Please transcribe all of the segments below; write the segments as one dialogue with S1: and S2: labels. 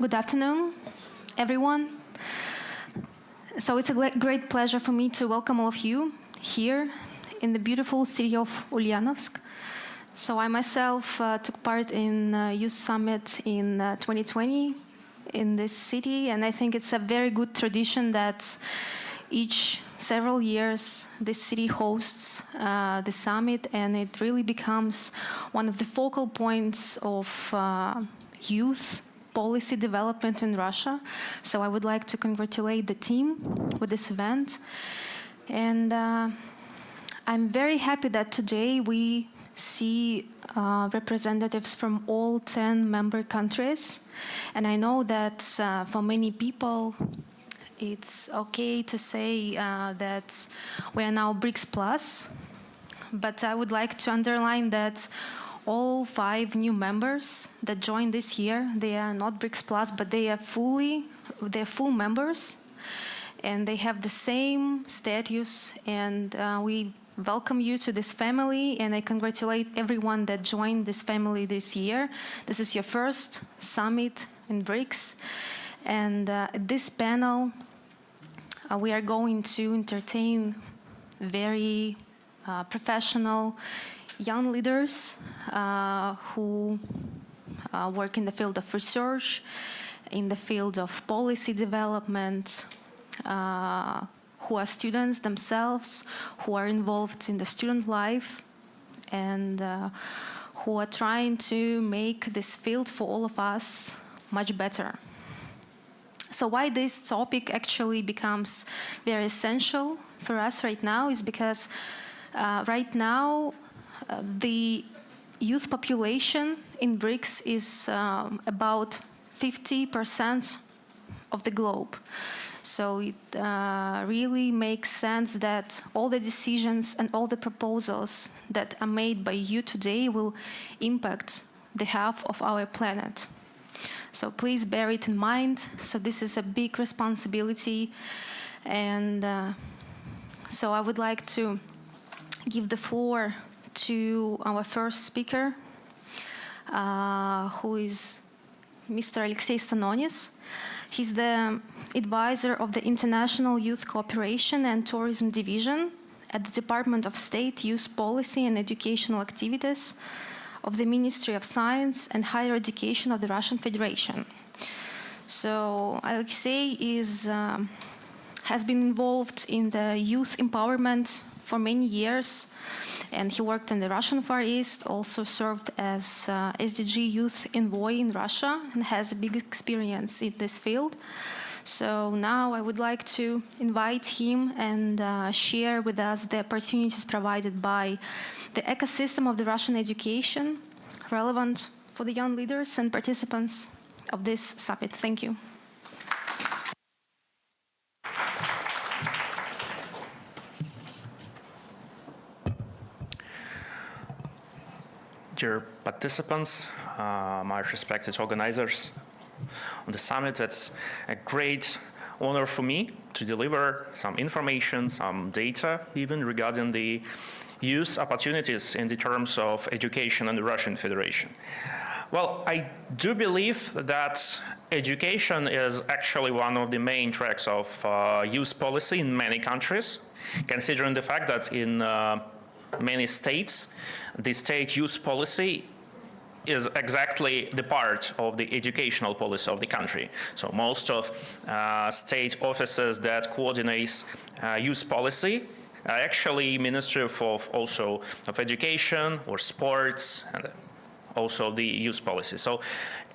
S1: Good afternoon, everyone. So it's a great pleasure for me to welcome all of you here in the beautiful city of Ulyanovsk. So I myself took part in Youth Summit in 2020 in this city, and I think it's a very good tradition that each several years this city hosts the summit, and it really becomes one of the focal points of youth policy development in Russia. So I would like to congratulate the team with this event. And I'm very happy that today we see representatives from all 10 member countries. And I know that for many people, it's okay to say that we are now BRICS Plus. But I would like to underline that all 5 new members that joined this year, they are not BRICS Plus, but they're full members, and they have the same status, and we welcome you to this family, and I congratulate everyone that joined this family this year. This is your first summit in BRICS, and at this panel, we are going to entertain very professional young leaders who work in the field of research, in the field of policy development, who are students themselves, who are involved in the student life, and who are trying to make this field for all of us much better. So why this topic actually becomes very essential for us right now is because right now the youth population in BRICS is about 50% of the globe. So it really makes sense that all the decisions and all the proposals that are made by you today will impact the half of our planet. So please bear it in mind. So this is a big responsibility. And so I would like to give the floor to our first speaker, who is Mr. Alexei Stanonis. He's the advisor of the International Youth Cooperation and Tourism Division at the Department of State, Youth Policy and Educational Activities of the Ministry of Science and Higher Education of the Russian Federation. So Alexei has been involved in the youth empowerment for many years, and he worked in the Russian Far East, also served as SDG Youth Envoy in Russia, and has a big experience in this field. So now I would like to invite him and share with us the opportunities provided by the ecosystem of the Russian education, relevant for the young leaders and participants of this summit. Thank you.
S2: Dear participants, my respected organizers on the summit, it's a great honor for me to deliver some information, some data even regarding the youth opportunities in the terms of education in the Russian Federation. Well, I do believe that education is actually one of the main tracks of youth policy in many countries, considering the fact that in many states, the state youth policy is exactly the part of the educational policy of the country. So most of state offices that coordinates youth policy are actually Ministry of Education or Sports, and also the youth policy. So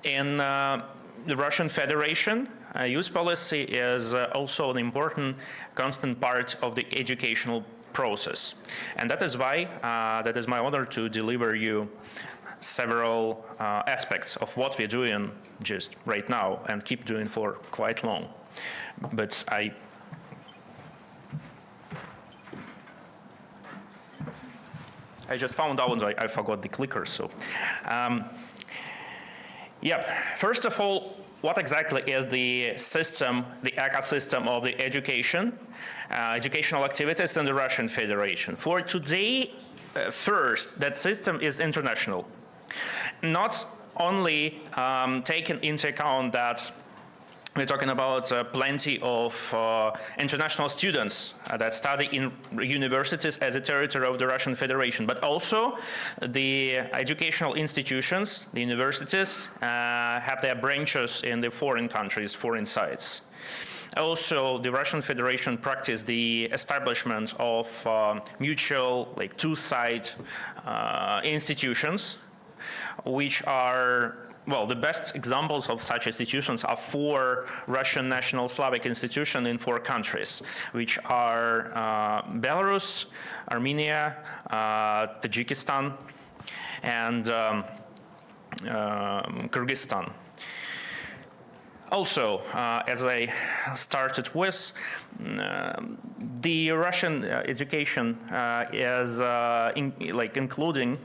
S2: in the Russian Federation, youth policy is also an important constant part of the educational process. And that is why that is my honor to deliver you several aspects of what we're doing just right now and keep doing for quite long. But I just found out I forgot the clicker, so. First of all, what exactly is the system, the ecosystem of the education, educational activities in the Russian Federation? For today, first, that system is international. Not only taking into account that we're talking about plenty of international students that study in universities as a territory of the Russian Federation, but also the educational institutions, the universities, have their branches in the foreign countries, foreign sites. Also, the Russian Federation practiced the establishment of mutual, like two-side institutions, which are, well, the best examples of such institutions are 4 Russian national Slavic institutions in 4 countries, which are Belarus, Armenia, Tajikistan, and Kyrgyzstan. Also, as I started with, the Russian education is including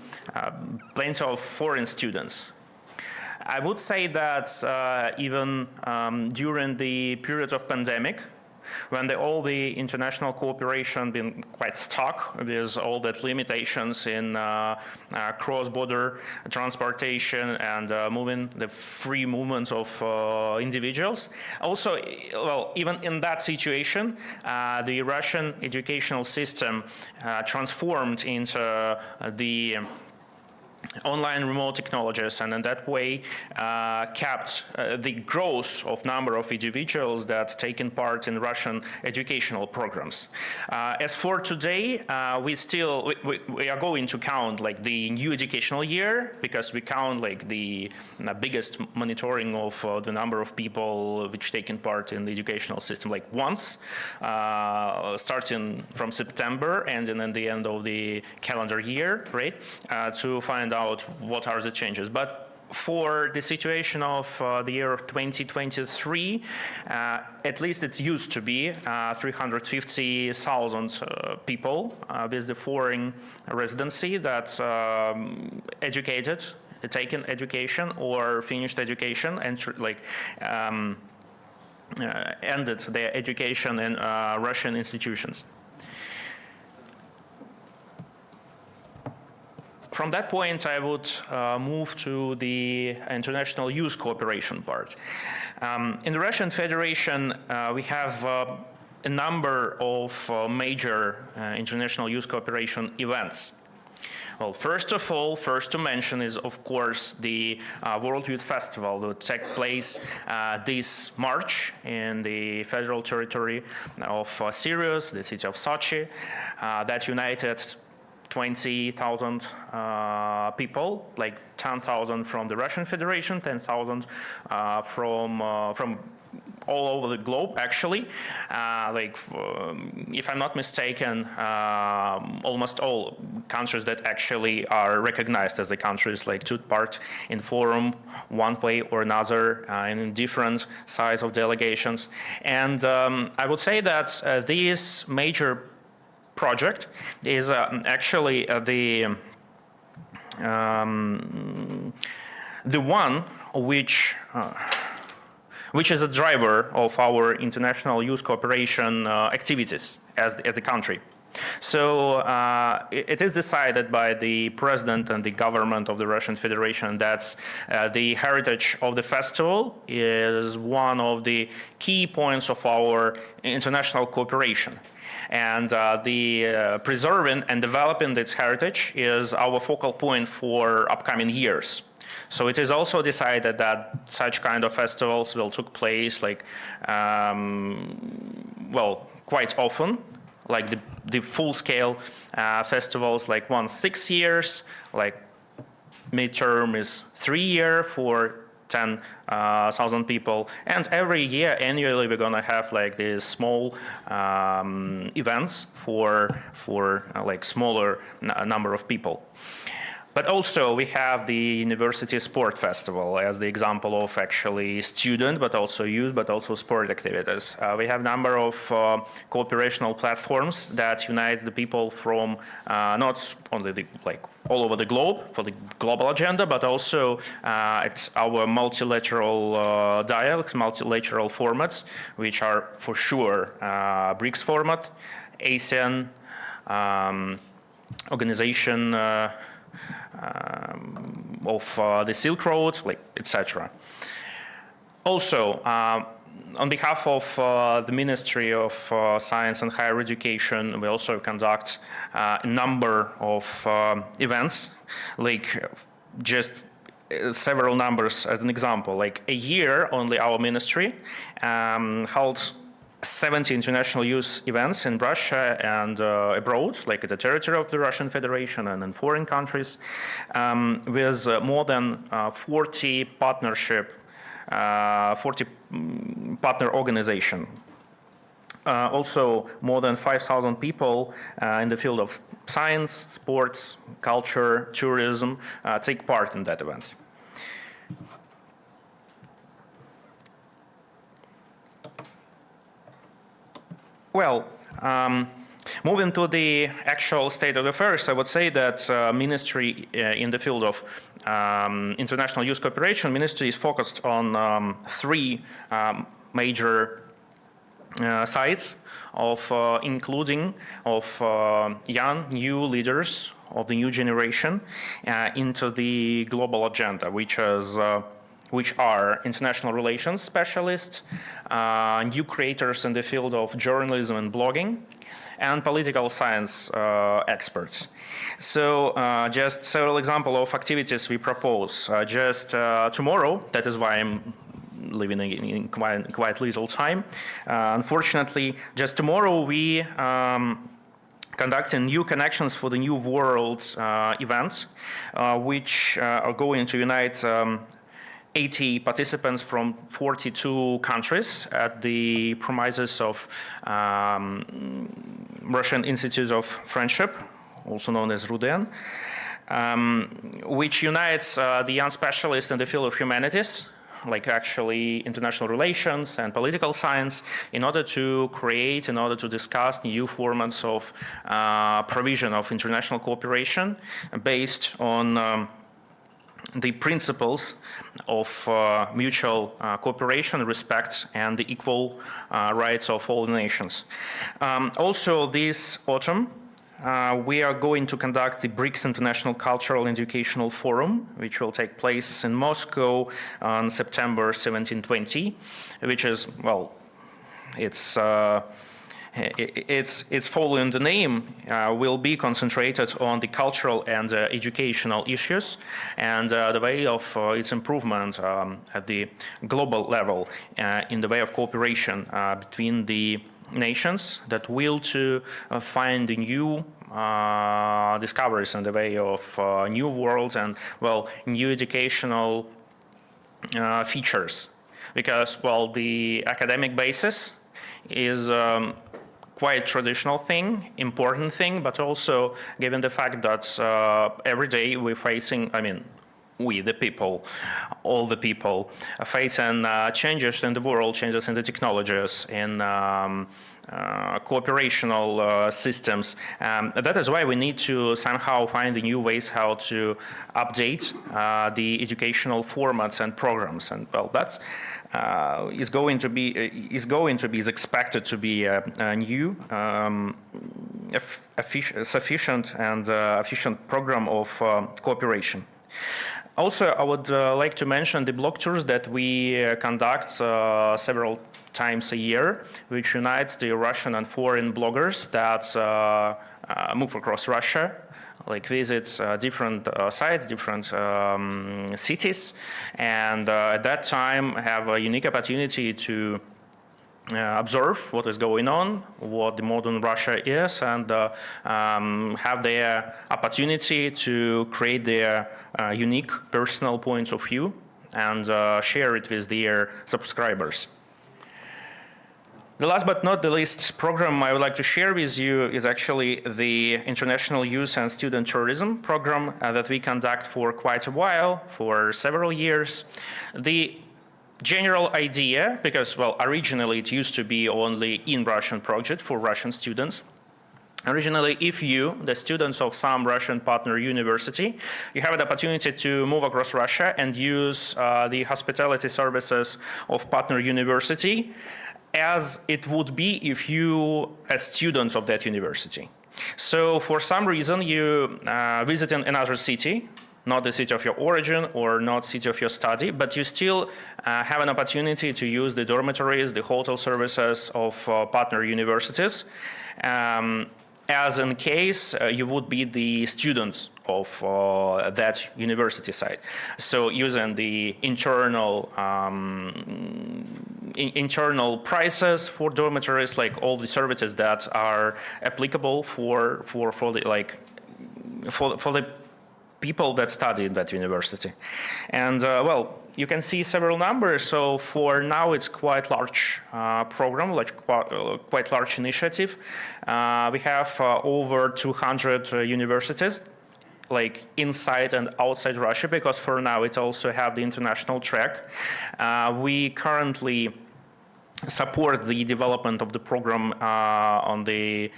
S2: plenty of foreign students. I would say that even during the period of pandemic, when all the international cooperation been quite stuck with all that limitations in cross-border transportation and moving the free movement of individuals. Also, well, even in that situation, the Russian educational system transformed into the online remote technologies, and in that way kept the growth of number of individuals that taken part in Russian educational programs. As for today, we are going to count like the new educational year, because we count like the biggest monitoring of the number of people which taken part in the educational system like once, starting from September and then at the end of the calendar year, right, to find out what are the changes. But for the situation of the year of 2023, at least it used to be 350,000 people with the foreign residency that taken education or finished education and ended their education in Russian institutions. From that point, I would move to the international youth cooperation part. In the Russian Federation, we have a number of major international youth cooperation events. Well, first of all, first to mention is, of course, the World Youth Festival that will take place this March in the federal territory of Sirius, the city of Sochi, that united 20,000 people, like 10,000 from the Russian Federation, 10,000 from all over the globe, actually. If I'm not mistaken, almost all countries that actually are recognized as the countries like took part in forum one way or another in different size of delegations. And I would say that this major project is actually the one which is a driver of our international youth cooperation activities as the country. So it is decided by the president and the government of the Russian Federation that the heritage of the festival is one of the key points of our international cooperation. And the preserving and developing its heritage is our focal point for upcoming years. So it is also decided that such kind of festivals will take place like, well, quite often, like the full-scale festivals like once 6 years, like midterm is 3 years for 10,000 people, and every year, annually, we're gonna have like these small events for like smaller number of people. But also we have the University Sport Festival as the example of actually student, but also youth, but also sport activities. We have a number of cooperational platforms that unite the people from not only the all over the globe for the global agenda, but also it's our multilateral dialogues, multilateral formats, which are for sure BRICS format, ASEAN, organization the Silk Road, like etc. Also, on behalf of the Ministry of Science and Higher Education, we also conduct a number of events, like just several numbers as an example. Like a year, only our ministry held 70 international youth events in Russia and abroad, like at the territory of the Russian Federation and in foreign countries, with more than 40 partner organization. Also, more than 5,000 people in the field of science, sports, culture, tourism take part in that event. Well, moving to the actual state of affairs, I would say that ministry in the field of international youth cooperation, ministry is focused on three major sides of including of young new leaders of the new generation into the global agenda, which are international relations specialists, new creators in the field of journalism and blogging, and political science experts. So just several examples of activities we propose. Just tomorrow, that is why I'm living in quite little time. Unfortunately, just tomorrow we conducting new connections for the New World events, which are going to unite 80 participants from 42 countries at the premises of Russian Institute of Friendship, also known as RUDEN, which unites the young specialists in the field of humanities, like actually international relations and political science, in order to discuss new formats of provision of international cooperation based on the principles of mutual cooperation, respect, and the equal rights of all nations. Also, this autumn, we are going to conduct the BRICS International Cultural and Educational Forum, which will take place in Moscow on September 17-20, which is, well, it's following the name, will be concentrated on the cultural and educational issues and the way of its improvement at the global level in the way of cooperation between the nations that will to find the new discoveries in the way of new world and, well, new educational features. Because, well, the academic basis is quite traditional thing, important thing, but also given the fact that every day we're facing, I mean, we, the people, all the people, are facing changes in the world, changes in the technologies, in cooperational systems. That is why we need to somehow find the new ways how to update the educational formats and programs. And well, that's is expected to be a new, sufficient and efficient program of cooperation. Also, I would like to mention the blog tours that we conduct several times a year, which unites the Russian and foreign bloggers that move across Russia, like visit different sites, different cities, and at that time have a unique opportunity to observe what is going on, what the modern Russia is, and have their opportunity to create their unique personal points of view and share it with their subscribers. The last but not the least program I would like to share with you is actually the International Youth and Student Tourism program that we conduct for quite a while, for several years. The general idea, because, well, originally it used to be only in Russian project for Russian students. Originally, if you, the students of some Russian partner university, you have the opportunity to move across Russia and use the hospitality services of partner university as it would be if you, as students of that university. So for some reason you visiting another city, not the city of your origin or not city of your study, but you still have an opportunity to use the dormitories, the hotel services of partner universities, as in case you would be the student of that university site. So using the internal prices for dormitories, like all the services that are applicable for the people that study in that university. And well, you can see several numbers. So for now, it's quite large program, like quite large initiative. We have over 200 universities, like inside and outside Russia, because for now it also have the international track. We currently support the development of the program on the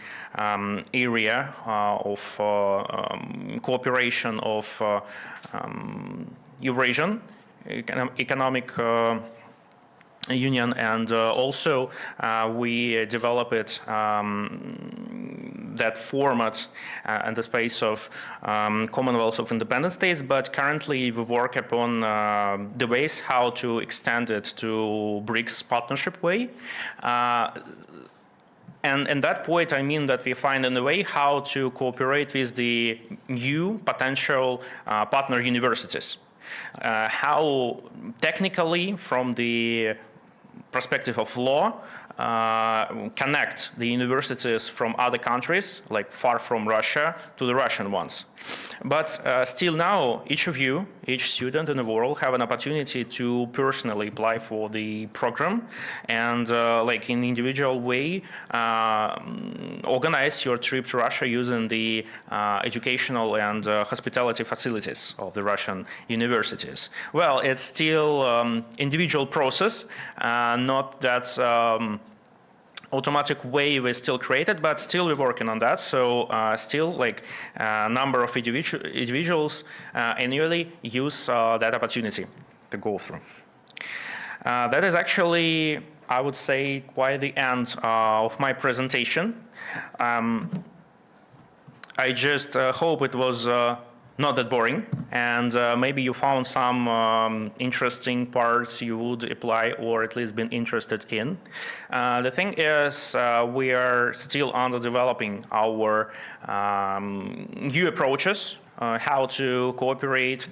S2: area of cooperation of Eurasian Economic Union, and also we develop it that format in the space of Commonwealth of Independent States, but currently we work upon the ways how to extend it to BRICS partnership way. And at that point, I mean that we find a way how to cooperate with the new potential partner universities. How technically, from the perspective of law, connect the universities from other countries, like far from Russia, to the Russian ones. But still now, each of you, each student in the world, have an opportunity to personally apply for the program and like in individual way, organize your trip to Russia using the educational and hospitality facilities of the Russian universities. Well, it's still individual process, not that automatic way we still created, but still we're working on that. So still like a number of individuals annually use that opportunity to go through. That is actually, I would say, quite the end of my presentation. I just hope it was not that boring, and maybe you found some interesting parts you would apply or at least been interested in. The thing is, we are still under developing our new approaches, how to cooperate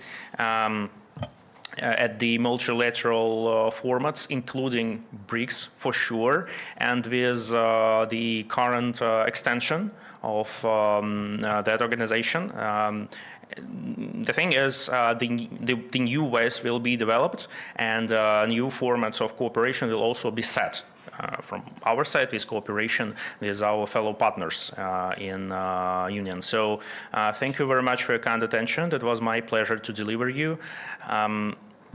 S2: at the multilateral formats, including BRICS for sure, and with the current extension of that organization. The thing is, the new ways will be developed, and new formats of cooperation will also be set from our side with cooperation with our fellow partners in Union. So thank you very much for your kind attention. That was my pleasure to deliver you.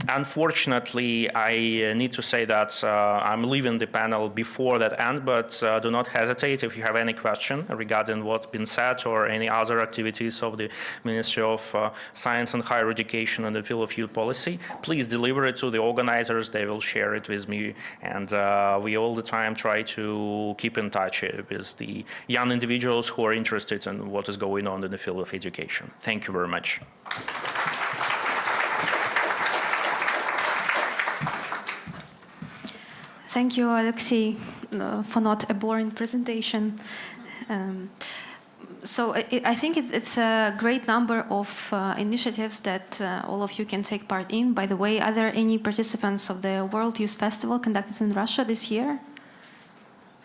S2: Unfortunately, I need to say that I'm leaving the panel before that end, but do not hesitate if you have any question regarding what's been said or any other activities of the Ministry of Science and Higher Education in the field of youth policy. Please deliver it to the organizers. They will share it with me, and we all the time try to keep in touch with the young individuals who are interested in what is going on in the field of education. Thank you very much.
S1: Thank you, Alexei, for not a boring presentation. So I think it's a great number of initiatives that all of you can take part in. By the way, are there any participants of the World Youth Festival conducted in Russia this year?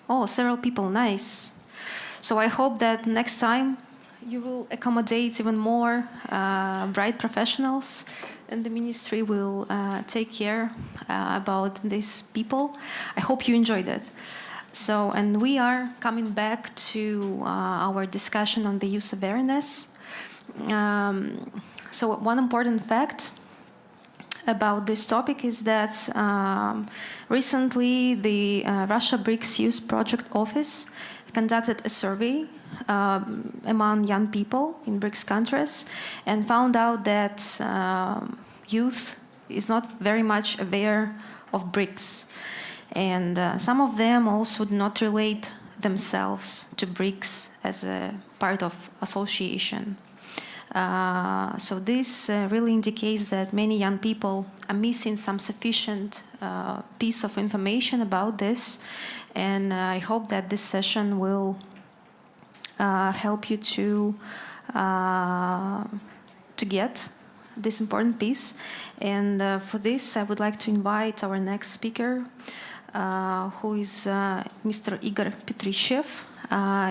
S1: Oh, several people, nice. So I hope that next time you will accommodate even more bright professionals, and the ministry will take care about these people. I hope you enjoyed it. So, and we are coming back to our discussion on the youth awareness. So one important fact about this topic is that recently the Russia BRICS Youth Project Office conducted a survey among young people in BRICS countries and found out that youth is not very much aware of BRICS. And some of them also do not relate themselves to BRICS as a part of association. So this really indicates that many young people are missing some sufficient piece of information about this, and I hope that this session will help you to get this important piece. And for this, I would like to invite our next speaker, who is Mr. Igor Petryshev.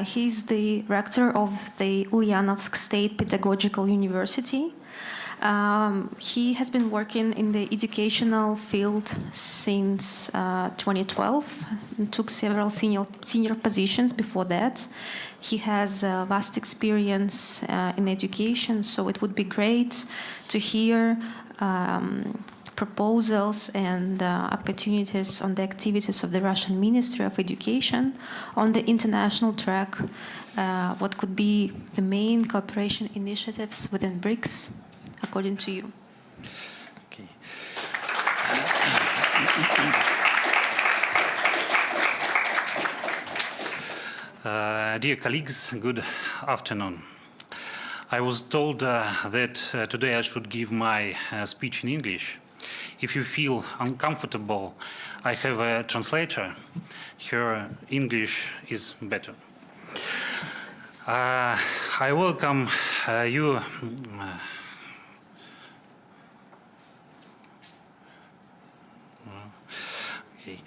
S1: He's the rector of the Ulyanovsk State Pedagogical University. He has been working in the educational field since 2012 and took several senior positions before that. He has vast experience in education, so it would be great to hear proposals and opportunities on the activities of the Russian Ministry of Education on the international track. What could be the main cooperation initiatives within BRICS, according to you?
S3: Okay. Dear colleagues, good afternoon. I was told that today I should give my speech in English. If you feel uncomfortable, I have a translator. Her English is better. I welcome you. Okay.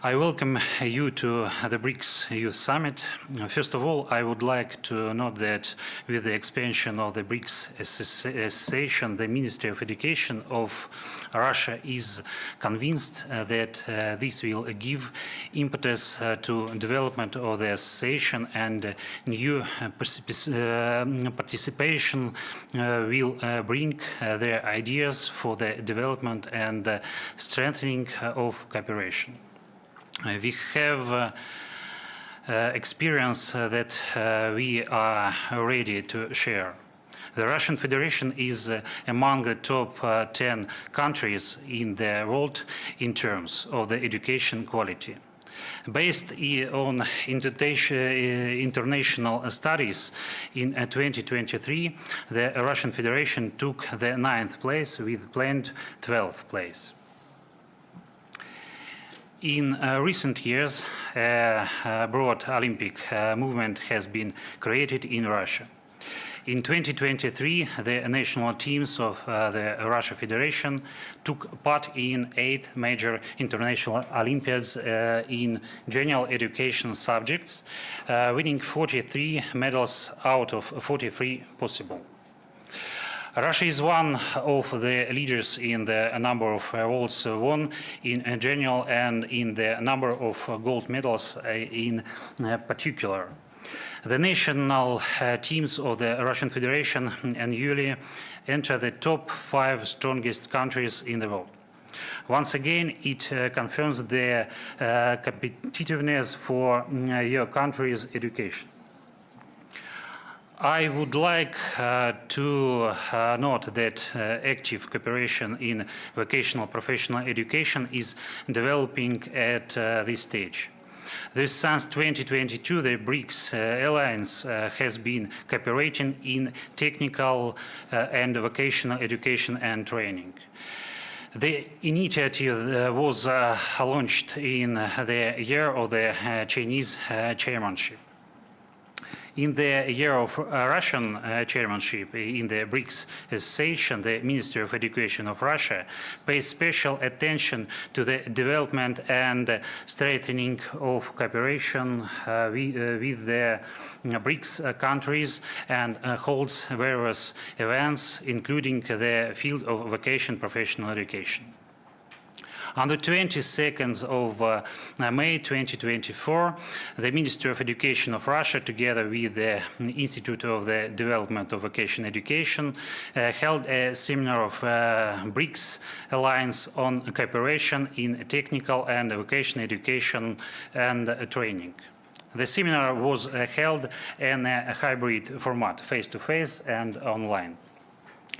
S3: I welcome you to the BRICS Youth Summit. First of all, I would like to note that with the expansion of the BRICS Association, the Ministry of Education of Russia is convinced that this will give impetus to development of the association, and new participation will bring their ideas for the development and strengthening of cooperation. We have experience that we are ready to share. The Russian Federation is among the top 10 countries in the world in terms of the education quality. Based on international studies, in 2023, the Russian Federation took the 9th place with planned 12th place. In recent years, a broad Olympic movement has been created in Russia. In 2023, the national teams of the Russia Federation took part in 8 major international Olympiads in general education subjects, winning 43 medals out of 43 possible. Russia is one of the leaders in the number of awards won in general and in the number of gold medals in particular. The national teams of the Russian Federation annually enter the top 5 strongest countries in the world. Once again, it confirms the competitiveness for your country's education. I would like to note that active cooperation in vocational professional education is developing at this stage. Since 2022, the BRICS Alliance has been cooperating in technical and vocational education and training. The initiative was launched in the year of the Chinese chairmanship. In the year of Russian chairmanship in the BRICS Association, the Ministry of Education of Russia pays special attention to the development and strengthening of cooperation with the BRICS countries and holds various events, including the field of vocational professional education. On the 22nd of May 2024, the Ministry of Education of Russia, together with the Institute of the Development of Vocational Education, held a seminar of BRICS Alliance on cooperation in technical and vocational education and training. The seminar was held in a hybrid format, face-to-face and online.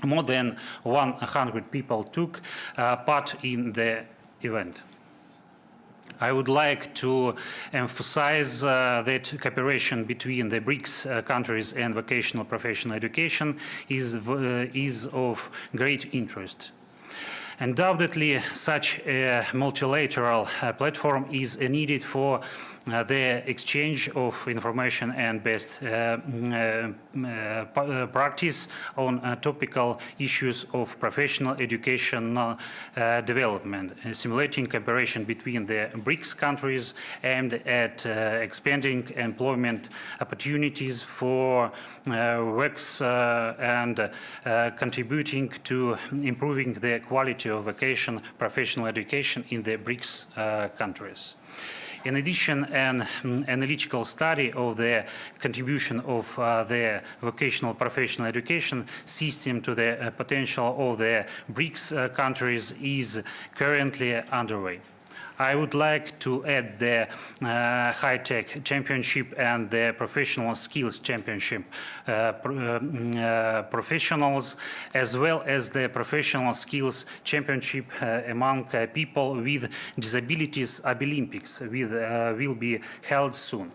S3: More than 100 people took part in the event. I would like to emphasize that cooperation between the BRICS countries and vocational professional education is of great interest. Undoubtedly, such a multilateral platform is needed for the exchange of information and best practice on topical issues of professional educational development, simulating cooperation between the BRICS countries aimed at expanding employment opportunities for works and contributing to improving the quality of vocational professional education in the BRICS countries. In addition, an analytical study of the contribution of the vocational professional education system to the potential of the BRICS countries is currently underway. I would like to add the high-tech championship and the professional skills championship professionals, as well as the professional skills championship among people with disabilities Olympics will be held soon.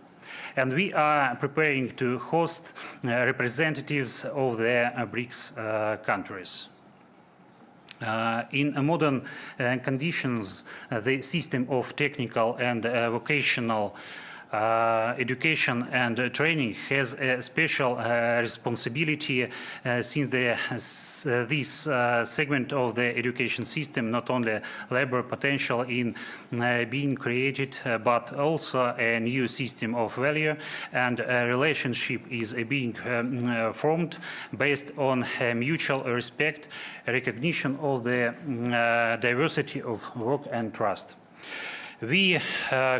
S3: And we are preparing to host representatives of the BRICS countries. In modern conditions, the system of technical and vocational education and training has a special responsibility since this segment of the education system not only labor potential in being created but also a new system of value and a relationship is being formed based on mutual respect, recognition of the diversity of work and trust. We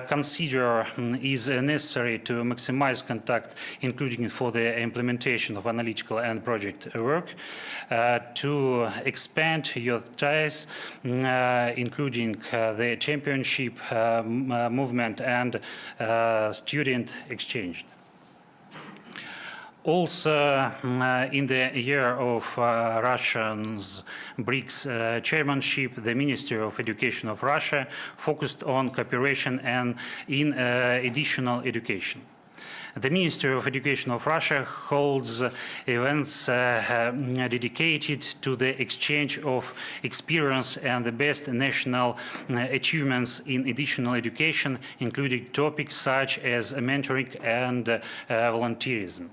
S3: consider is necessary to maximize contact, including for the implementation of analytical and project work, to expand youth ties, including the championship movement and student exchange. Also, in the year of Russia's BRICS chairmanship, the Ministry of Education of Russia focused on cooperation and in additional education. The Ministry of Education of Russia holds events dedicated to the exchange of experience and the best national achievements in additional education, including topics such as mentoring and volunteerism.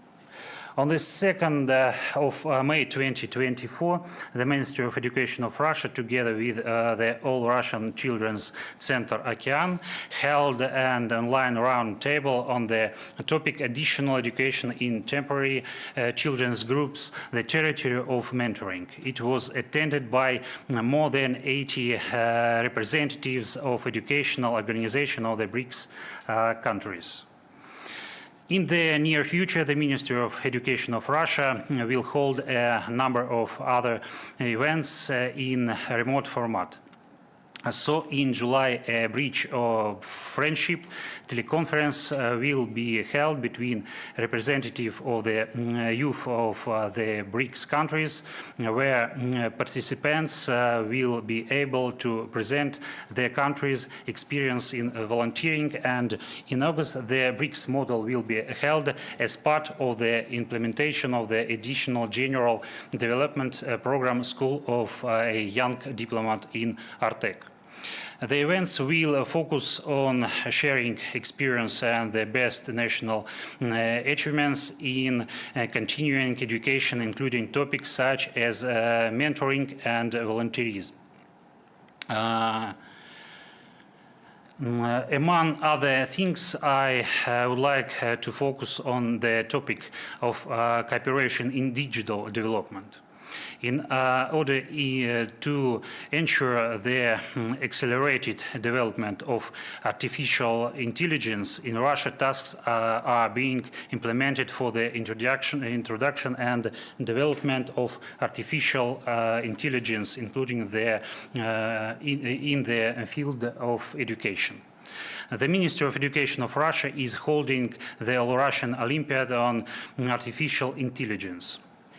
S3: On the 2nd of May 2024, the Ministry of Education of Russia, together with the All-Russian Children's Center Okean, held an online roundtable on the topic Additional Education in Temporary Children's Groups, the Territory of Mentoring. It was attended by more than 80 representatives of educational organizations of the BRICS countries. In the near future, the Ministry of Education of Russia will hold a number of other events in a remote format. So in July, a Bridge of Friendship teleconference will be held between representatives of the youth of the BRICS countries, where participants will be able to present their country's experience in volunteering. And in August, the BRICS model will be held as part of the implementation of the additional general development program School of a Young Diplomat in Artek. The events will focus on sharing experience and the best national achievements in continuing education, including topics such as mentoring and volunteerism. Among other things, I would like to focus on the topic of cooperation in digital development. In order to ensure the accelerated development of artificial intelligence in Russia, tasks are being implemented for the introduction and development of artificial intelligence, including in the field of education. The Ministry of Education of Russia is holding the All-Russian Olympiad on artificial intelligence.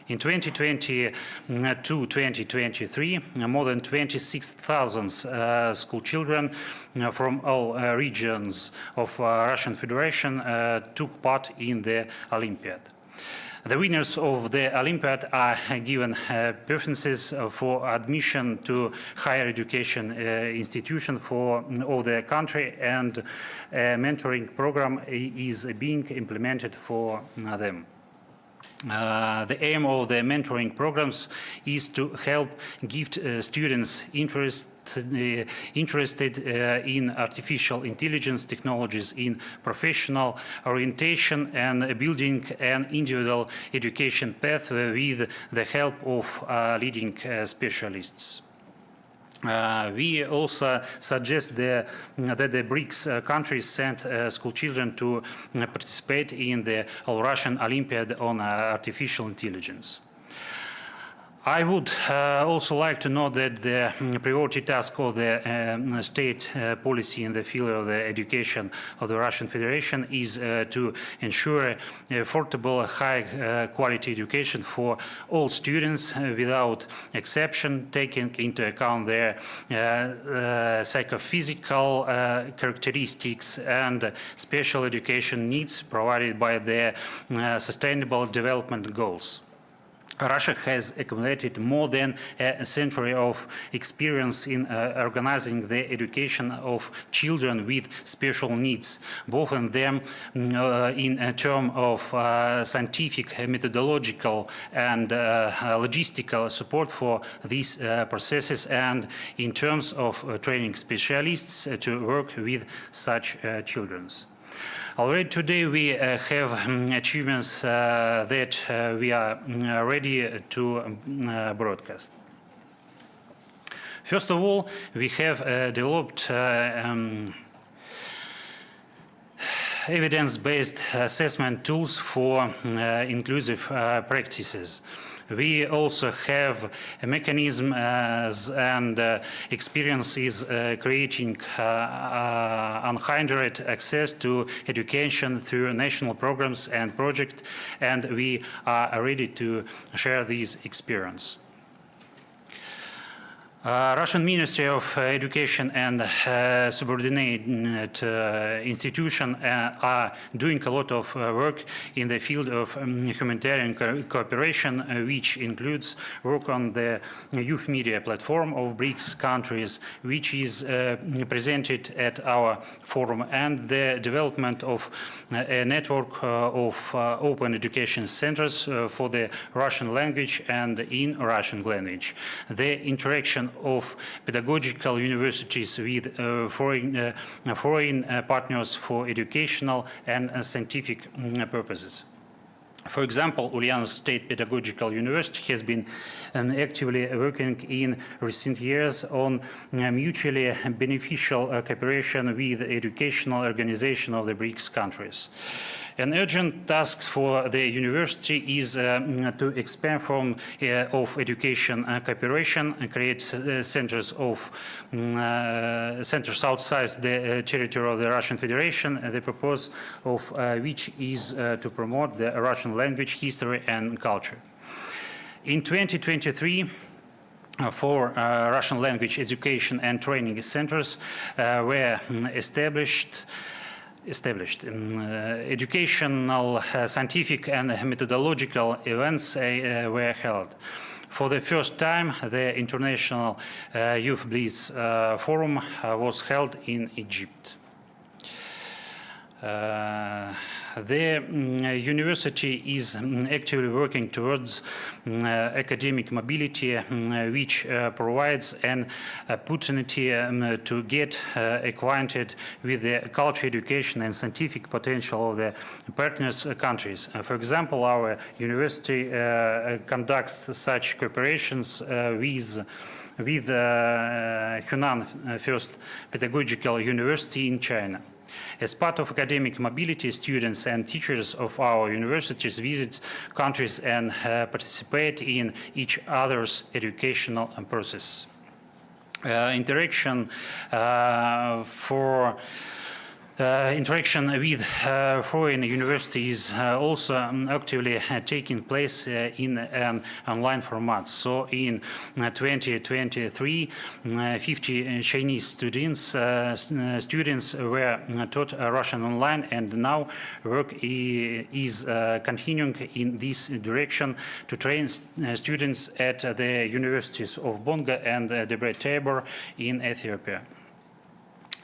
S3: In 2022-2023, more than 26,000 school children from all regions of Russian Federation took part in the Olympiad. The winners of the Olympiad are given preferences for admission to higher education institution of the country, and a mentoring program is being implemented for them. The aim of the mentoring programs is to help gift students interested in artificial intelligence technologies in professional orientation and building an individual education path with the help of leading specialists. We also suggest that the BRICS countries send school children to participate in the All-Russian Olympiad on artificial intelligence. I would also like to note that the priority task of the state policy in the field of the education of the Russian Federation is to ensure affordable, high-quality education for all students without exception, taking into account their psychophysical characteristics and special education needs provided by the Sustainable Development Goals. Russia has accumulated more than a century of experience in organizing the education of children with special needs, both in them in terms of scientific, methodological, and logistical support for these processes, and in terms of training specialists to work with such children. Already today we have achievements that we are ready to broadcast. First of all, we have developed evidence-based assessment tools for inclusive practices. We also have mechanisms and experiences creating unhindered access to education through national programs and projects, and we are ready to share this experience. Russian Ministry of Education and subordinate institutions are doing a lot of work in the field of humanitarian cooperation, which includes work on the youth media platform of BRICS countries, which is presented at our forum, and the development of a network of open education centers for the Russian language and in Russian language. The interaction of pedagogical universities with foreign partners for educational and scientific purposes. For example, Ulyanovsk State Pedagogical University has been actively working in recent years on mutually beneficial cooperation with educational organizations of the BRICS countries. An urgent task for the university is to expand form of education cooperation and create centers outside the territory of the Russian Federation, the purpose of which is to promote the Russian language, history, and culture. In 2023, four Russian language education and training centers were established. Educational, scientific, and methodological events were held. For the first time, the International Youth Bliss Forum was held in Egypt. The university is actively working towards academic mobility, which provides an opportunity to get acquainted with the culture, education, and scientific potential of the partners countries. For example, our university conducts such cooperations with Hunan First Pedagogical University in China. As part of academic mobility, students and teachers of our universities visit countries and participate in each other's educational process. Interaction for Interaction with foreign universities also actively taking place in an online format. So in 2023, 50 Chinese students were taught Russian online, and now work is continuing in this direction to train students at the universities of Bonga and Debre Tabor in Ethiopia.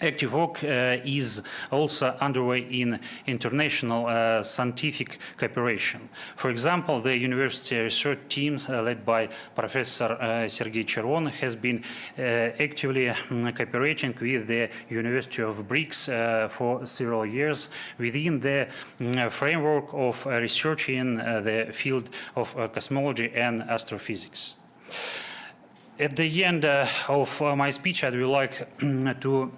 S3: Active work is also underway in international scientific cooperation. For example, the university research team led by Professor Sergei Chervon has been actively cooperating with the University of BRICS for several years within the framework of research in the field of cosmology and astrophysics. At the end of my speech, I would like to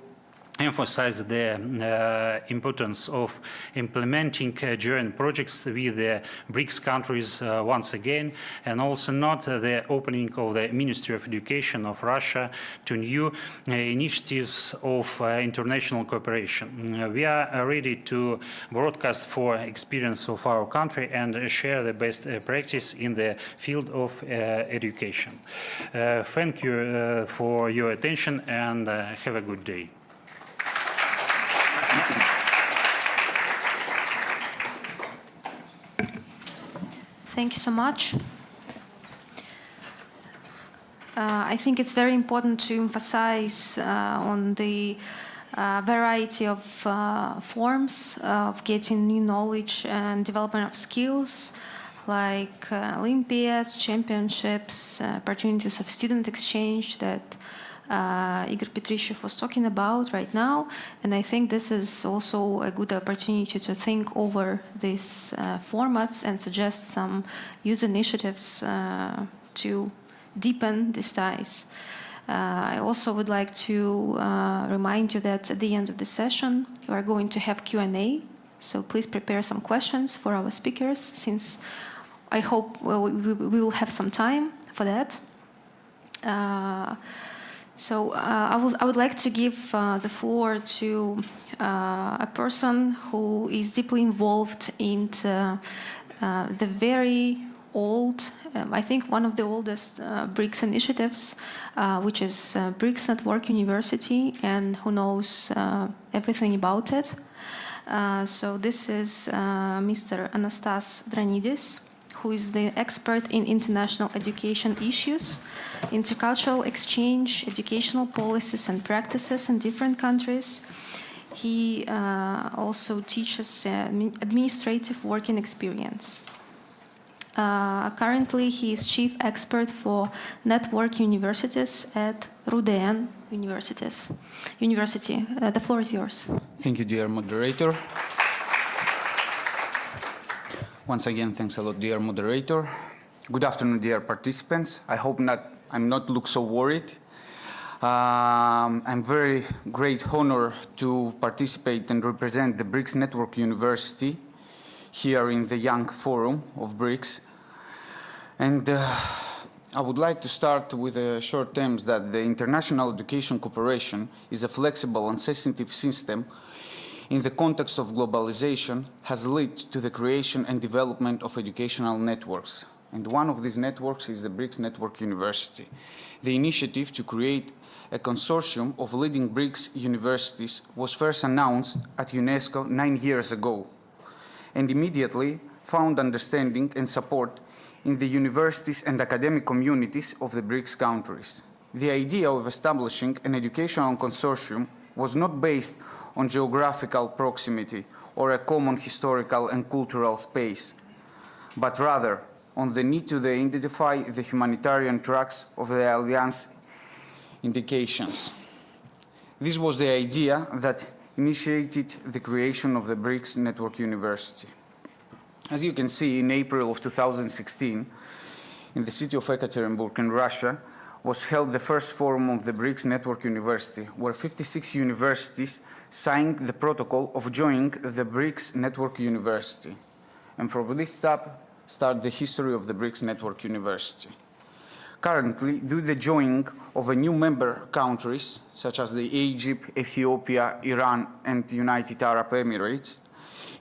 S3: emphasize the importance of implementing joint projects with the BRICS countries once again, and also note the opening of the Ministry of Education of Russia to new initiatives of international cooperation. We are ready to broadcast for experience of our country and share the best practice in the field of education. Thank you for your attention, and have a good day.
S1: Thank you so much. I think it's very important to emphasize on the variety of forms of getting new knowledge and development of skills, like Olympiads, championships, opportunities of student exchange that Igor Petryshev was talking about right now. And I think this is also a good opportunity to think over these formats and suggest some user initiatives to deepen these ties. I also would like to remind you that at the end of the session, we're going to have Q&A. So please prepare some questions for our speakers, since I hope we will have some time for that. So I would like to give the floor to a person who is deeply involved in the very old, I think one of the oldest BRICS initiatives, which is BRICS Network University, and who knows everything about it. So this is Mr. Anastas Dranidis, who is the expert in international education issues, intercultural exchange, educational policies and practices in different countries. He also teaches administrative working experience. Currently, he is chief expert for network universities at RUDN University. The floor is yours.
S4: Thank you, dear moderator. Once again, thanks a lot, dear moderator. Good afternoon, dear participants. I hope I'm not look so worried. I'm very great honor to participate and represent the BRICS Network University here in the Young Forum of BRICS. And I would like to start with a short terms that the international education cooperation is a flexible and sensitive system in the context of globalization, has led to the creation and development of educational networks. And one of these networks is the BRICS Network University. The initiative to create a consortium of leading BRICS universities was first announced at UNESCO 9 years ago, and immediately found understanding and support in the universities and academic communities of the BRICS countries. The idea of establishing an educational consortium was not based on geographical proximity or a common historical and cultural space, but rather on the need to identify the humanitarian tracks of the Alliance indications. This was the idea that initiated the creation of the BRICS Network University. As you can see, in April of 2016, in the city of Ekaterinburg in Russia, was held the first forum of the BRICS Network University, where 56 universities signed the protocol of joining the BRICS Network University. And from this step, start the history of the BRICS Network University. Currently, due to the joining of a new member countries, such as the Egypt, Ethiopia, Iran, and the United Arab Emirates,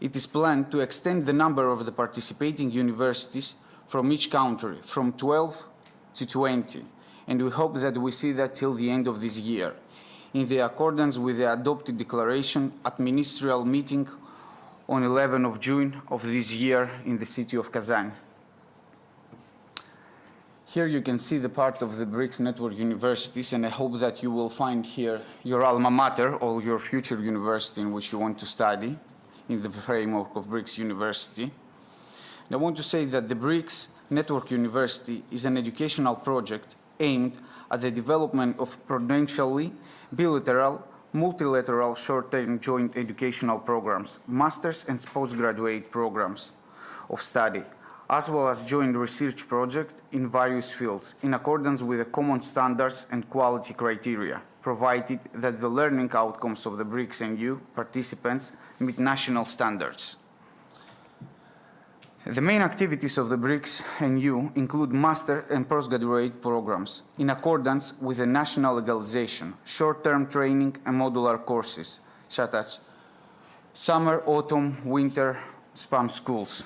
S4: it is planned to extend the number of the participating universities from each country from 12 to 20, and we hope that we see that till the end of this year, in the accordance with the adopted declaration at ministerial meeting on 11 of June of this year in the city of Kazan. Here you can see the part of the BRICS network universities, and I hope that you will find here your alma mater or your future university in which you want to study in the framework of BRICS University. And I want to say that the BRICS Network University is an educational project aimed at the development of prudentially bilateral, multilateral short-term joint educational programs, master's and postgraduate programs of study, as well as joint research projects in various fields in accordance with the common standards and quality criteria, provided that the learning outcomes of the BRICS and EU participants meet national standards. The main activities of the BRICS and EU include master and postgraduate programs in accordance with the national legalization, short-term training and modular courses, such as summer, autumn, winter, spam schools,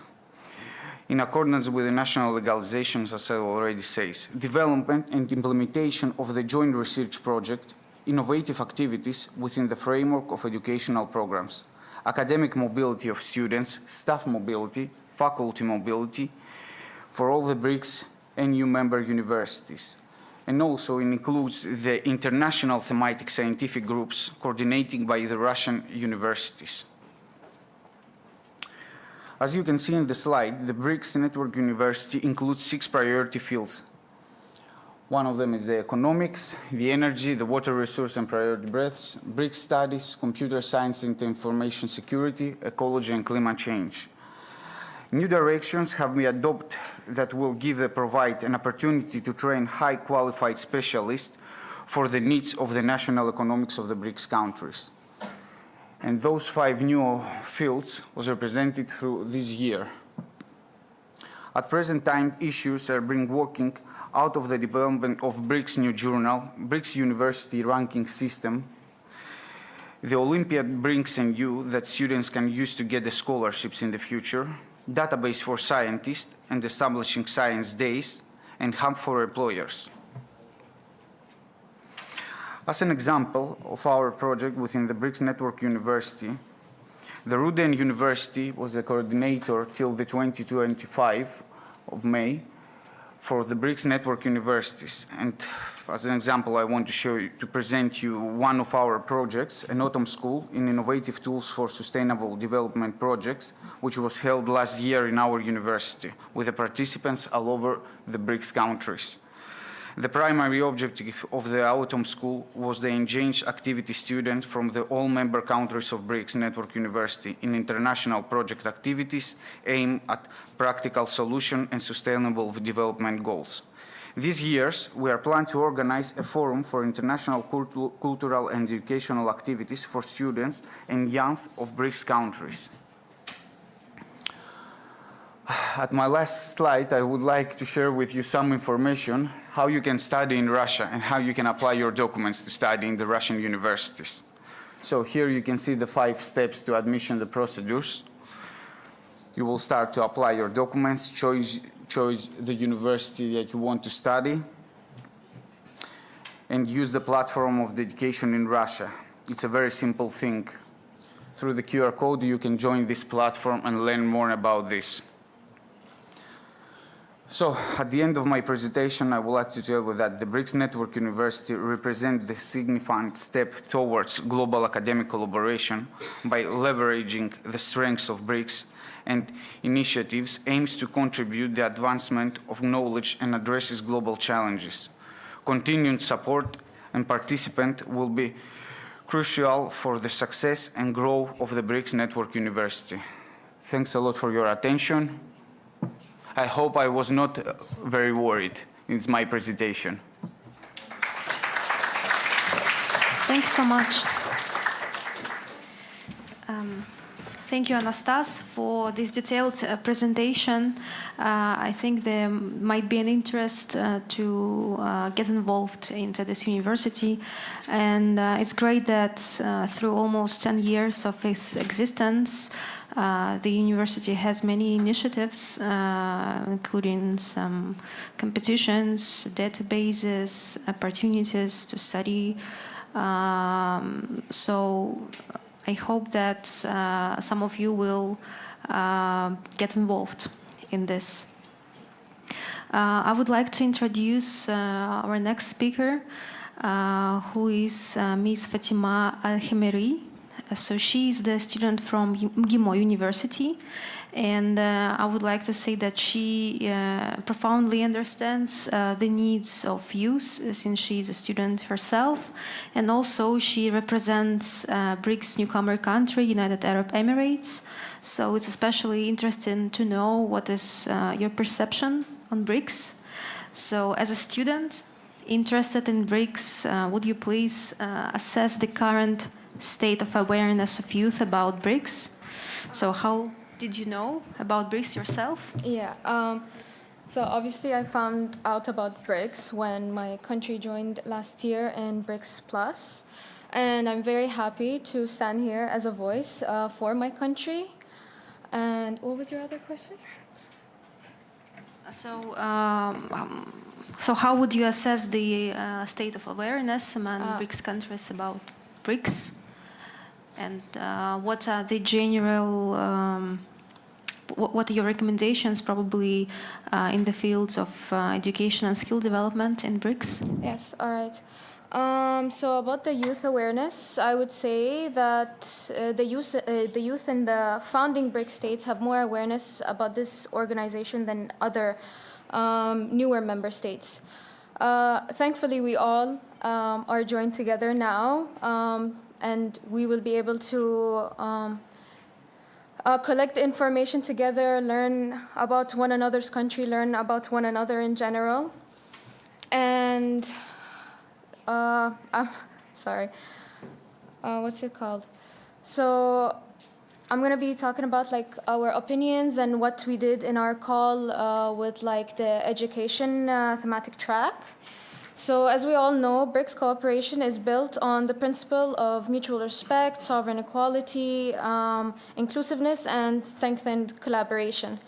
S4: in accordance with the national legalizations, as I already says, development and implementation of the joint research project, innovative activities within the framework of educational programs, academic mobility of students, staff mobility, faculty mobility for all the BRICS and EU member universities. And also it includes the international thematic scientific groups coordinated by the Russian universities. As you can see in the slide, the BRICS Network University includes 6 priority fields. One of them is the economics, the energy, the water resource and priority breaths, BRICS studies, computer science and information security, ecology and climate change. New directions have been adopted that will provide an opportunity to train high qualified specialists for the needs of the national economics of the BRICS countries. And those 5 new fields was represented through this year. At present time, issues are being working out of the development of BRICS new journal, BRICS University ranking system, the Olympiad BRICS and EU that students can use to get the scholarships in the future, database for scientists and establishing science days, and hub for employers. As an example of our project within the BRICS Network University, the Ruden University was the coordinator till the 2025 of May for the BRICS Network Universities. And as an example, I want to present you one of our projects, an autumn school in innovative tools for sustainable development projects, which was held last year in our university with the participants all over the BRICS countries. The primary objective of the autumn school was the engaged activity student from the all member countries of BRICS Network University in international project activities aimed at practical solution and sustainable development goals. These years, we are planning to organize a forum for international cultural and educational activities for students and young of BRICS countries. At my last slide, I would like to share with you some information how you can study in Russia and how you can apply your documents to study in the Russian universities. So here you can see the 5 steps to admission the procedures. You will start to apply your documents, choose the university that you want to study, and use the platform of the education in Russia. It's a very simple thing. Through the QR code, you can join this platform and learn more about this. So, at the end of my presentation, I would like to tell you that the BRICS Network University represents the significant step towards global academic collaboration by leveraging the strengths of BRICS and initiatives aims to contribute the advancement of knowledge and addresses global challenges. Continued support and participant will be crucial for the success and growth of the BRICS Network University. Thanks a lot for your attention. I hope I was not very worried in my presentation.
S1: Thanks so much. Thank you, Anastas, for this detailed presentation. I think there might be an interest to get involved into this university. And it's great that through almost 10 years of its existence, the university has many initiatives, including some competitions, databases, opportunities to study. So I hope that some of you will get involved in this. I would like to introduce our next speaker, who is Ms. Fatima Al-Hemeri. So she is the student from MGIMO University, and I would like to say that she profoundly understands the needs of youth, since she is a student herself, and also she represents BRICS newcomer country, United Arab Emirates. So it's especially interesting to know what is your perception on BRICS. So as a student interested in BRICS, would you please assess the current state of awareness of youth about BRICS? So how did you know about BRICS yourself?
S5: Yeah, so obviously I found out about BRICS when my country joined last year in BRICS Plus, and I'm very happy to stand here as a voice for my country. And what was your other question?
S1: So, so how would you assess the state of awareness among BRICS countries about BRICS? And what are the general, what are your recommendations probably in the fields of education and skill development in BRICS?
S5: Yes, all right. So about the youth awareness, I would say that the youth in the founding BRICS states have more awareness about this organization than other newer member states. Thankfully, we all are joined together now, and we will be able to collect information together, learn about one another's country, learn about one another in general. And I'm sorry, what's it called? So I'm going to be talking about like our opinions and what we did in our call with like the education thematic track. So as we all know, BRICS cooperation is built on the principle of mutual respect, sovereign equality, inclusiveness, and strengthened collaboration.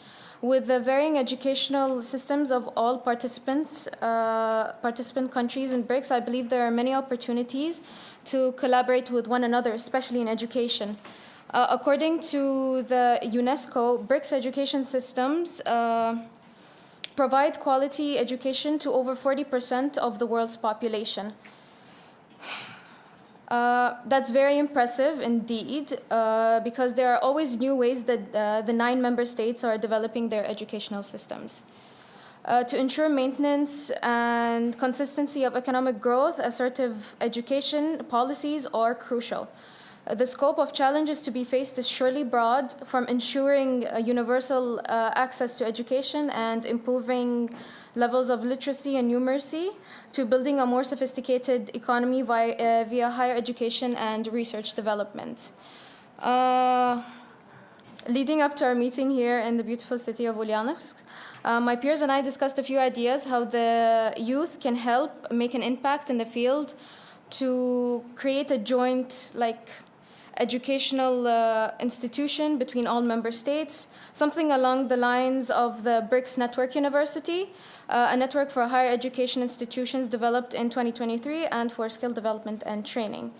S5: With the varying educational systems of all participant countries in BRICS, I believe there are many opportunities to collaborate with one another, especially in education. According to the UNESCO, BRICS education systems provide quality education to over 40% of the world's population. That's very impressive indeed, because there are always new ways that the 9 member states are developing their educational systems. To ensure maintenance and consistency of economic growth, assertive education policies are crucial. The scope of challenges to be faced is surely broad, from ensuring universal access to education and improving levels of literacy and numeracy, to building a more sophisticated economy via higher education and research development. Leading up to our meeting here in the beautiful city of Ulyanovsk, my peers and I discussed a few ideas how the youth can help make an impact in the field to create a joint educational institution between all member states, something along the lines of the BRICS Network University, a network for higher education institutions developed in 2023 and for skill development and training.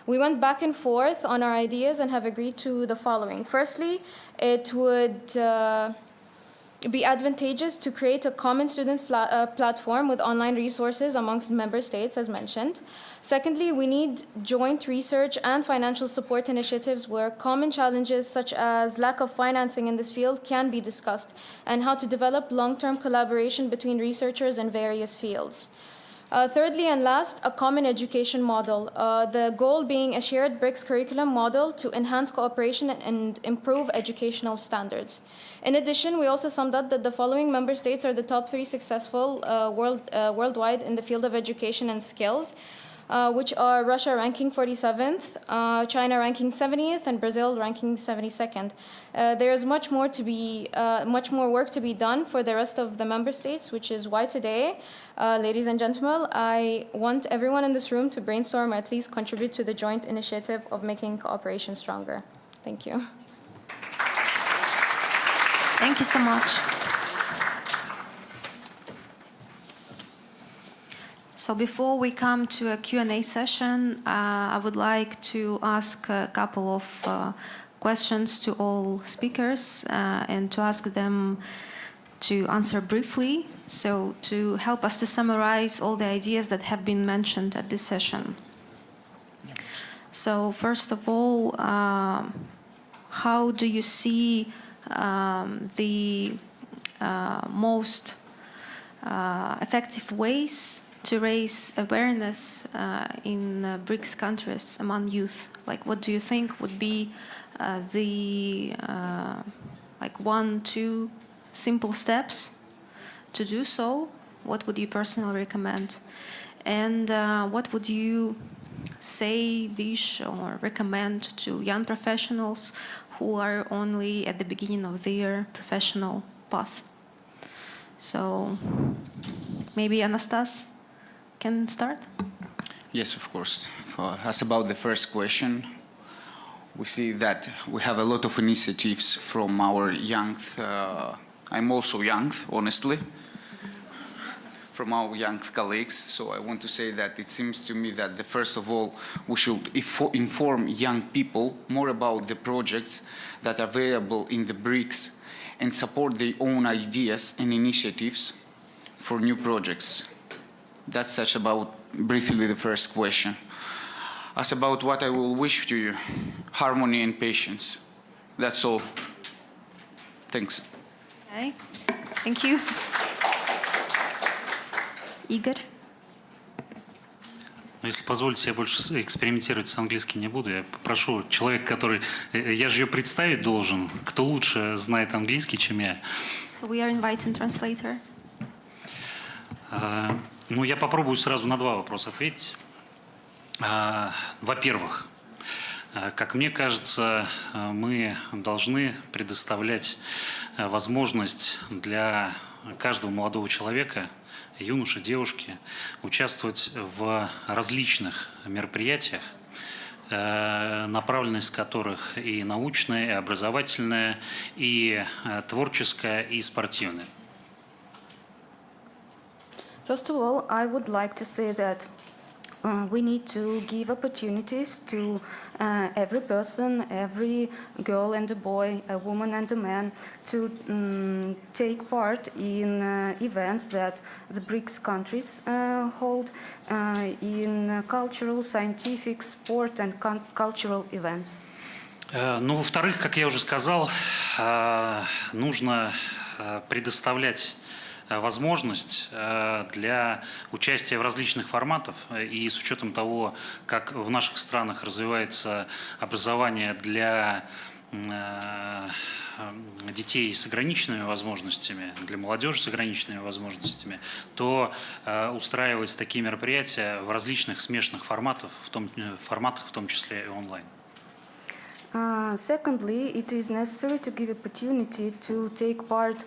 S5: We went back and forth on our ideas and have agreed to the following. Firstly, it would be advantageous to create a common student platform with online resources amongst member states, as mentioned. Secondly, we need joint research and financial support initiatives where common challenges such as lack of financing in this field can be discussed, and how to develop long-term collaboration between researchers in various fields. Thirdly and last, a common education model, the goal being a shared BRICS curriculum model to enhance cooperation and improve educational standards. In addition, we also summed up that the following member states are the top 3 successful worldwide in the field of education and skills. which are Russia ranking 47th, China ranking 70th, and Brazil ranking 72nd. There is much more work to be done for the rest of the member states, which is why today, ladies and gentlemen, I want everyone in this room to brainstorm or at least contribute to the joint initiative of making cooperation stronger. Thank you.
S1: Thank you so much. So before we come to a Q&A session, I would like to ask a couple of questions to all speakers and to ask them to answer briefly, so to help us to summarize all the ideas that have been mentioned at this session. So first of all, how do you see the most effective ways to raise awareness in BRICS countries among youth? Like, what do you think would be the like 1-2 simple steps to do so? What would you personally recommend? And what would you say, wish, or recommend to young professionals who are only at the beginning of their professional path? So maybe Anastas can start?
S4: Yes, of course. As about the first question, we see that we have a lot of initiatives from our young, I'm also young, honestly, from our young colleagues. So I want to say that it seems to me that first of all, we should inform young people more about the projects that are available in the BRICS and support their own ideas and initiatives for new projects. That's such about briefly the first question. As about what I will wish to you, harmony and patience. That's all. Thanks.
S1: Okay, thank you. Игорь?
S3: Если позволите, я больше экспериментировать с английским не буду. Я попрошу человека, который... Я же ее представить должен, кто лучше знает английский, чем я.
S1: So we are inviting translator.
S3: Ну, я попробую сразу на два вопроса ответить. Во-первых, как мне кажется, мы должны предоставлять возможность для каждого молодого человека, юноши, девушки, участвовать в различных мероприятиях, направленность которых и научная, и образовательная, и творческая, и спортивная.
S6: First of all, I would like to say that we need to give opportunities to every person, every girl and a boy, a woman and a man, to take part in events that the BRICS countries hold in cultural, scientific, sport and cultural events.
S3: Ну, во-вторых, как я уже сказал, нужно предоставлять возможность для участия в различных форматах, и с учетом того, как в наших странах развивается образование для детей с ограниченными возможностями, для молодежи с ограниченными возможностями, то устраивать такие мероприятия в различных смешанных форматах, в том числе и онлайн.
S6: Secondly, it is necessary to give opportunity to take part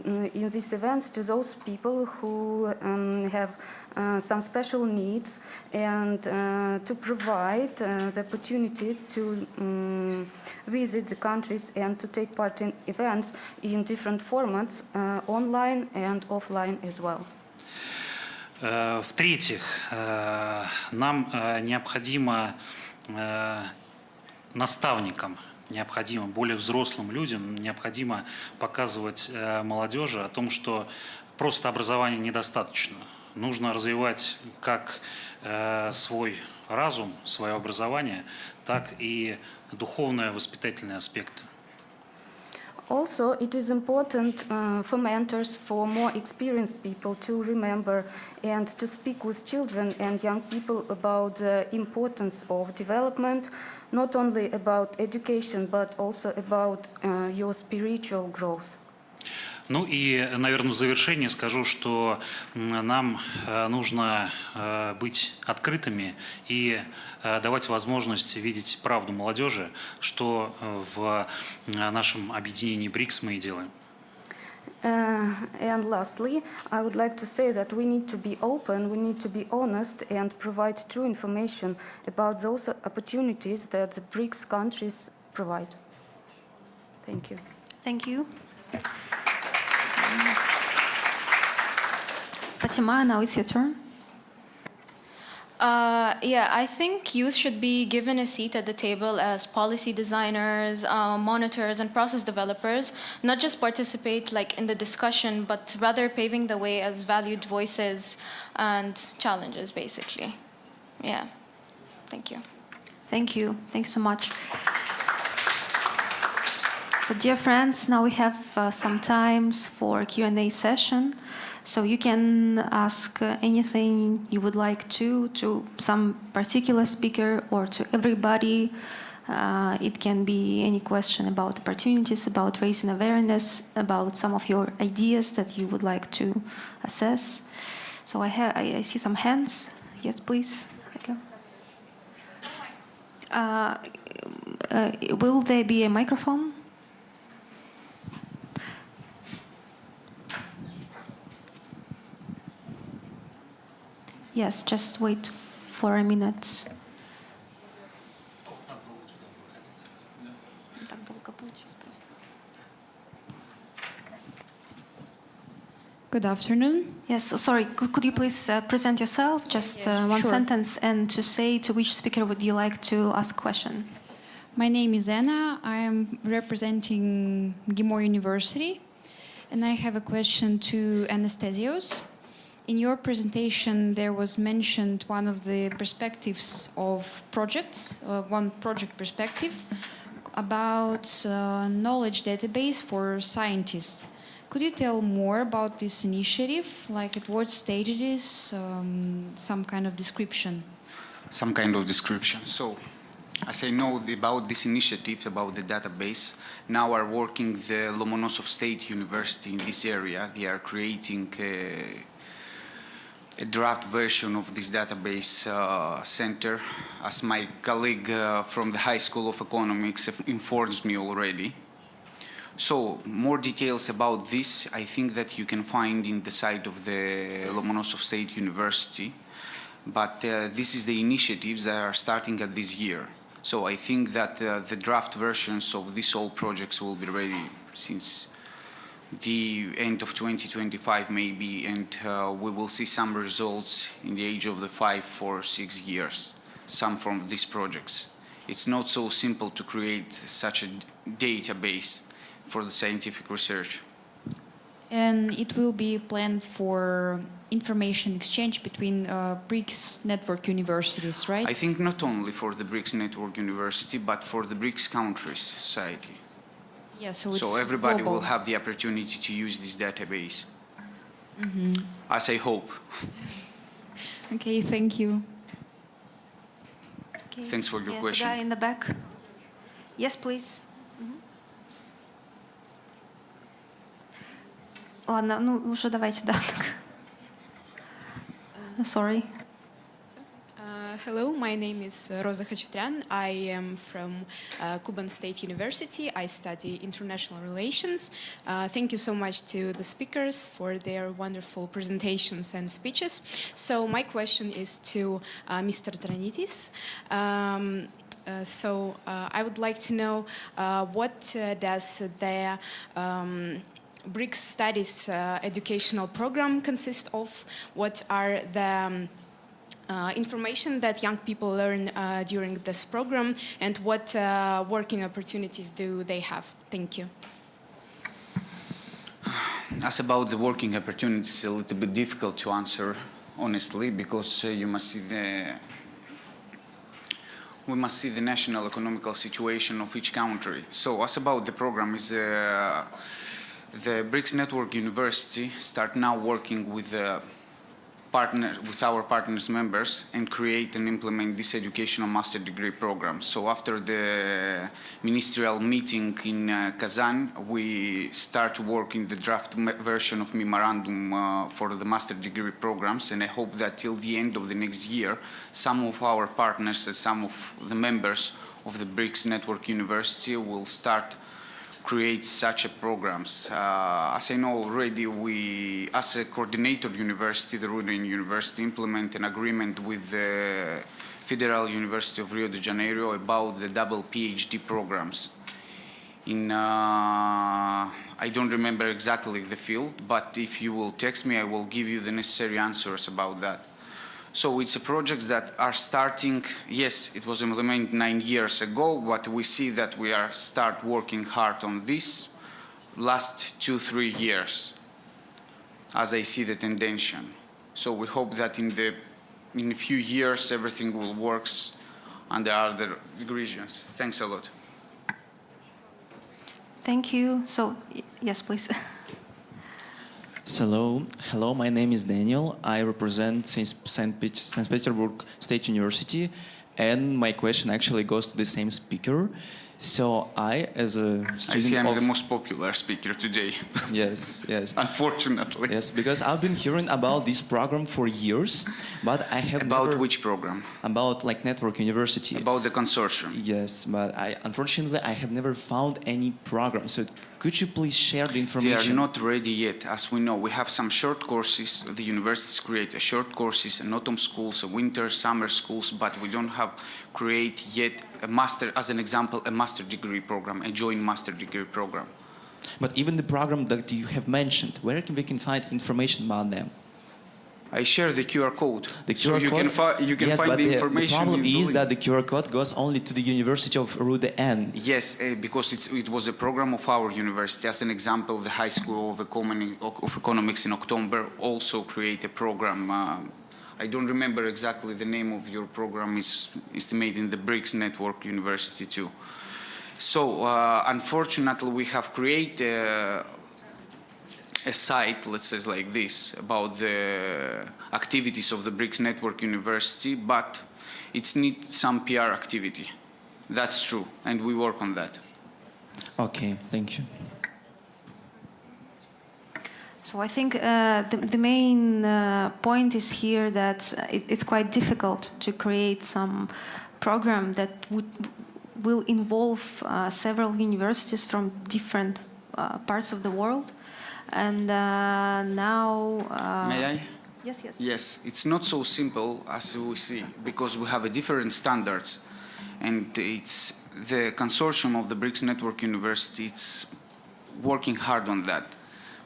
S6: in these events to those people who have some special needs, and to provide the opportunity to visit the countries and to take part in events in different formats, online and offline as well.
S3: В-третьих, нам необходимо наставникам, необходимо более взрослым людям, необходимо показывать молодежи о том, что просто образования недостаточно. Нужно развивать как свой разум, свое образование, так и духовные воспитательные аспекты.
S6: Also, it is important for mentors, for more experienced people to remember and to speak with children and young people about the importance of development, not only about education, but also about your spiritual growth.
S3: Ну и, наверное, в завершение скажу, что нам нужно быть открытыми и давать возможность видеть правду молодежи, что в нашем объединении БРИКС мы и делаем.
S6: And lastly, I would like to say that we need to be open, we need to be honest and provide true information about those opportunities that the BRICS countries provide. Thank you.
S1: Thank you. Fatima, now it's your turn.
S5: Yeah, I think youth should be given a seat at the table as policy designers, monitors, and process developers, not just participate like in the discussion, but rather paving the way as valued voices and challenges, basically. Yeah, thank you.
S1: Thank you. Thanks so much. So, dear friends, now we have some times for Q&A session. So you can ask anything you would like to some particular speaker or to everybody. It can be any question about opportunities, about raising awareness, about some of your ideas that you would like to assess. So I see some hands. Yes, please. Thank you. Will there be a microphone? Yes, just wait for a minute.
S7: Good afternoon.
S1: Yes, so sorry, could you please present yourself, just one
S7: sure.
S1: sentence, and to say to which speaker would you like to ask a question?
S7: My name is Anna. I am representing Gimor University, and I have a question to Anastasios. In your presentation, there was mentioned one of the perspectives of projects, one project perspective, about knowledge database for scientists. Could you tell more about this initiative, like at what stage it is, some kind of description?
S4: Some kind of description. So, as I know about this initiative, about the database, now are working the Lomonosov State University in this area. They are creating a draft version of this database center, as my colleague from the High School of Economics informs me already. So, more details about this, I think that you can find in the site of the Lomonosov State University. But this is the initiatives that are starting at this year. So I think that the draft versions of these all projects will be ready since the end of 2025 maybe, and we will see some results in the age of the 5 or 6 years, some from these projects. It's not so simple to create such a database for the scientific research.
S7: And it will be planned for information exchange between BRICS network universities, right?
S4: I think not only for the BRICS network university, but for the BRICS countries society.
S7: Yeah, so it's
S4: So everybody
S7: global.
S4: will have the opportunity to use this database, as I hope.
S7: Okay, thank you.
S1: Okay.
S4: Thanks for your
S1: Yes,
S4: question.
S1: the guy in the back. Yes, please. Ладно, ну уже давайте, да. Sorry.
S8: Hello, my name is Rosa Khachaturian. I am from Kuban State University. I study international relations. Thank you so much to the speakers for their wonderful presentations and speeches. So my question is to Mr. Dranitis. I would like to know what does the BRICS Studies educational program consist of? What are the information that young people learn during this program, and what working opportunities do they have? Thank you.
S4: As about the working opportunities, it's a little bit difficult to answer, honestly, because we must see the national economical situation of each country. So, as about the program, is the BRICS Network University start now working with with our partners members and create and implement this educational master degree program. So after the ministerial meeting in Kazan, we start working the draft version of memorandum for the master degree programs, and I hope that till the end of the next year, some of our partners and some of the members of the BRICS Network University will start create such a programs. As I know already, we, as a coordinator university, the Ruden University, implement an agreement with the Federal University of Rio de Janeiro about the double PhD programs. I don't remember exactly the field, but if you will text me, I will give you the necessary answers about that. So it's a project that are starting, yes, it was implemented 9 years ago, but we see that we are start working hard on this last 2-3 years, as I see the tendency. So we hope that in a few years everything will works under other regions. Thanks a lot.
S1: Thank you. So, yes, please.
S9: Hello, my name is Daniel. I represent St. Petersburg State University, and my question actually goes to the same speaker. So I, as a student
S4: I see I'm the most popular speaker today.
S9: Yes.
S4: Unfortunately.
S9: Yes, because I've been hearing about this program for years, but I have
S4: About which program?
S9: About like Network University.
S4: About the consortium.
S9: Yes, but unfortunately I have never found any program. So could you please share the information?
S4: They are not ready yet. As we know, we have some short courses. The universities create short courses and autumn schools, winter, summer schools, but we don't have create yet a master, as an example, a master degree program, a joint master degree program.
S9: But even the program that you have mentioned, where we can find information about them?
S4: I share the QR code.
S9: The QR
S4: so you
S9: code?
S4: Can you can
S9: yes,
S4: find
S9: but
S4: the information.
S9: The problem
S4: in the
S9: is
S4: link.
S9: that the QR code goes only to the University of Rude-N.
S4: Yes, because it was a program of our university. As an example, the High School of Economics in October also create a program. I don't remember exactly the name of your program. Is estimated in the BRICS Network University too. So unfortunately, we have created a site, let's say like this, about the activities of the BRICS Network University, but it needs some PR activity. That's true, and we work on that.
S9: Okay, thank you.
S1: So I think the main point is here that it's quite difficult to create some program that will involve several universities from different parts of the world. And now...
S4: May I?
S1: Yes.
S4: Yes, it's not so simple as we see, because we have different standards, and it's the consortium of the BRICS Network University, it's working hard on that,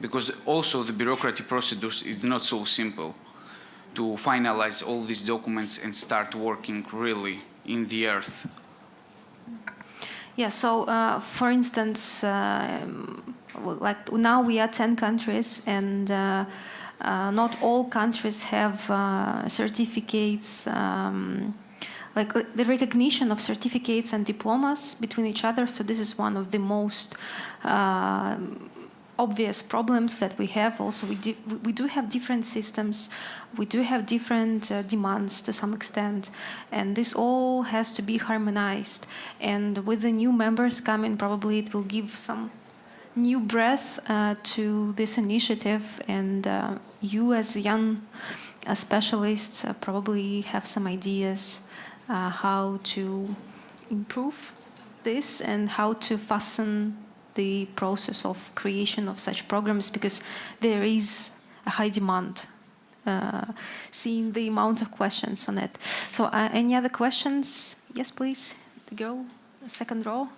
S4: because also the bureaucratic procedures is not so simple to finalize all these documents and start working really in the earth.
S1: Yeah, so for instance, like now we are 10 countries, and not all countries have certificates, like the recognition of certificates and diplomas between each other. So this is one of the most obvious problems that we have. Also, we do have different systems, we do have different demands to some extent, and this all has to be harmonized. And with the new members coming, probably it will give some new breath to this initiative, and you as young specialists probably have some ideas how to improve this and how to fasten the process of creation of such programs, because there is a high demand, seeing the amount of questions on it. So any other questions? Yes, please. The girl, second row.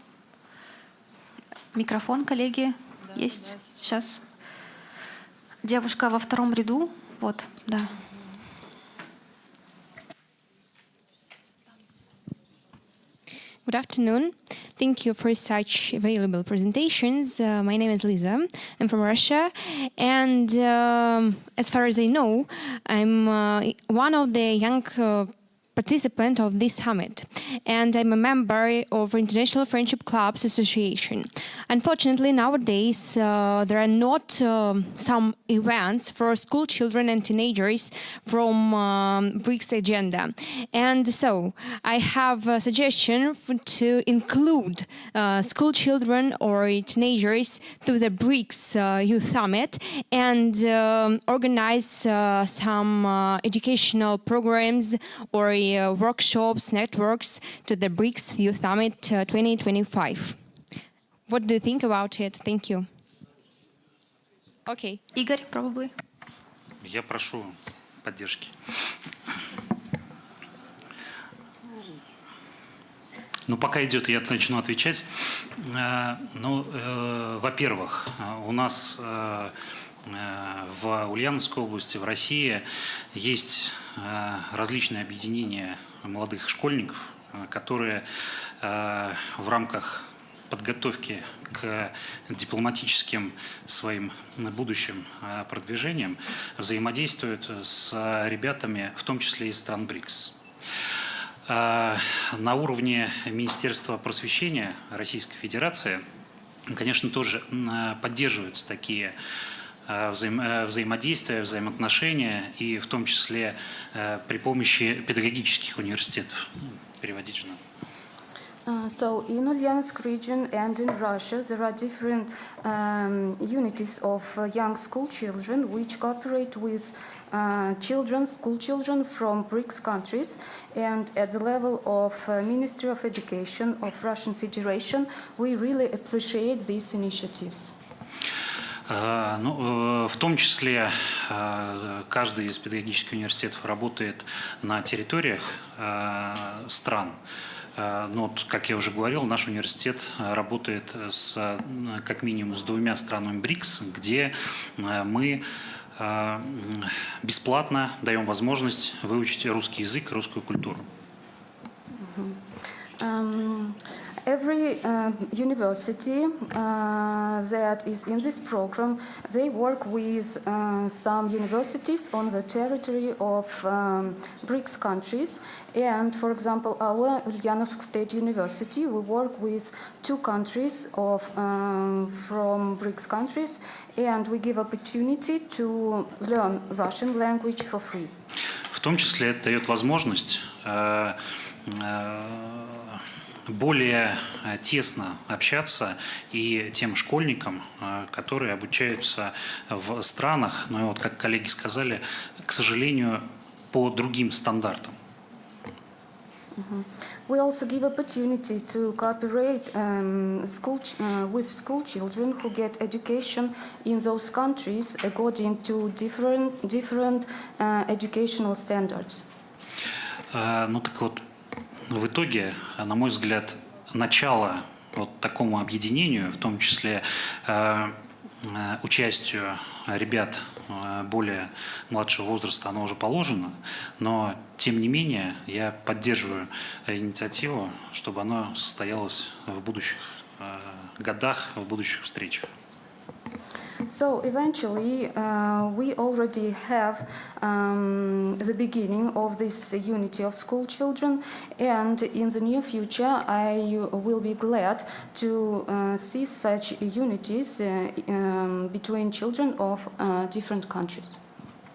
S1: Микрофон, коллеги, есть? Сейчас. Девушка во втором ряду. Вот, да.
S10: Good afternoon. Thank you for such valuable presentations. My name is Lisa. I'm from Russia. And as far as I know, I'm one of the young participants of this summit. and I'm a member of International Friendship Clubs Association. Unfortunately, nowadays there are not some events for school children and teenagers from BRICS agenda. And so I have a suggestion to include school children or teenagers to the BRICS Youth Summit and organize some educational programs or workshops, networks to the BRICS Youth Summit 2025. What do you think about it? Thank you. Okay.
S1: Igor, probably.
S3: Я прошу поддержки. Ну, пока идет, я начну отвечать. Во-первых, у нас в Ульяновской области, в России, есть различные объединения молодых школьников, которые в рамках подготовки к дипломатическим своим будущим продвижениям взаимодействуют с ребятами, в том числе из стран БРИКС. На уровне Министерства просвещения Российской Федерации, конечно, тоже поддерживаются такие взаимодействия, взаимоотношения, и в том числе при помощи педагогических университетов. Переводить же надо.
S6: So in Ulyanovsk region and in Russia there are different unities of young school children which cooperate with school children from BRICS countries, and at the level of Ministry of Education of Russian Federation we really appreciate these initiatives.
S3: В том числе каждый из педагогических университетов работает на территориях стран. Но, как я уже говорил, наш университет работает как минимум с 2 странами БРИКС, где мы бесплатно даем возможность выучить русский язык, русскую культуру.
S6: Every university that is in this program, they work with some universities on the territory of BRICS countries. And for example, our Ulyanovsk State University, we work with 2 countries from BRICS countries, and we give opportunity to learn Russian language for free.
S3: В том числе это дает возможность более тесно общаться и тем школьникам, которые обучаются в странах, но вот как коллеги сказали, к сожалению, по другим стандартам.
S6: We also give opportunity to cooperate with school children who get education in those countries according to different educational standards.
S3: Ну так вот, в итоге, на мой взгляд, начало вот такому объединению, в том числе участию ребят более младшего возраста, оно уже положено, но тем не менее я поддерживаю инициативу, чтобы оно состоялось в будущих годах, в будущих встречах.
S6: So eventually, we already have the beginning of this unity of school children, and in the near future, I will be glad to see such unities between children of different countries.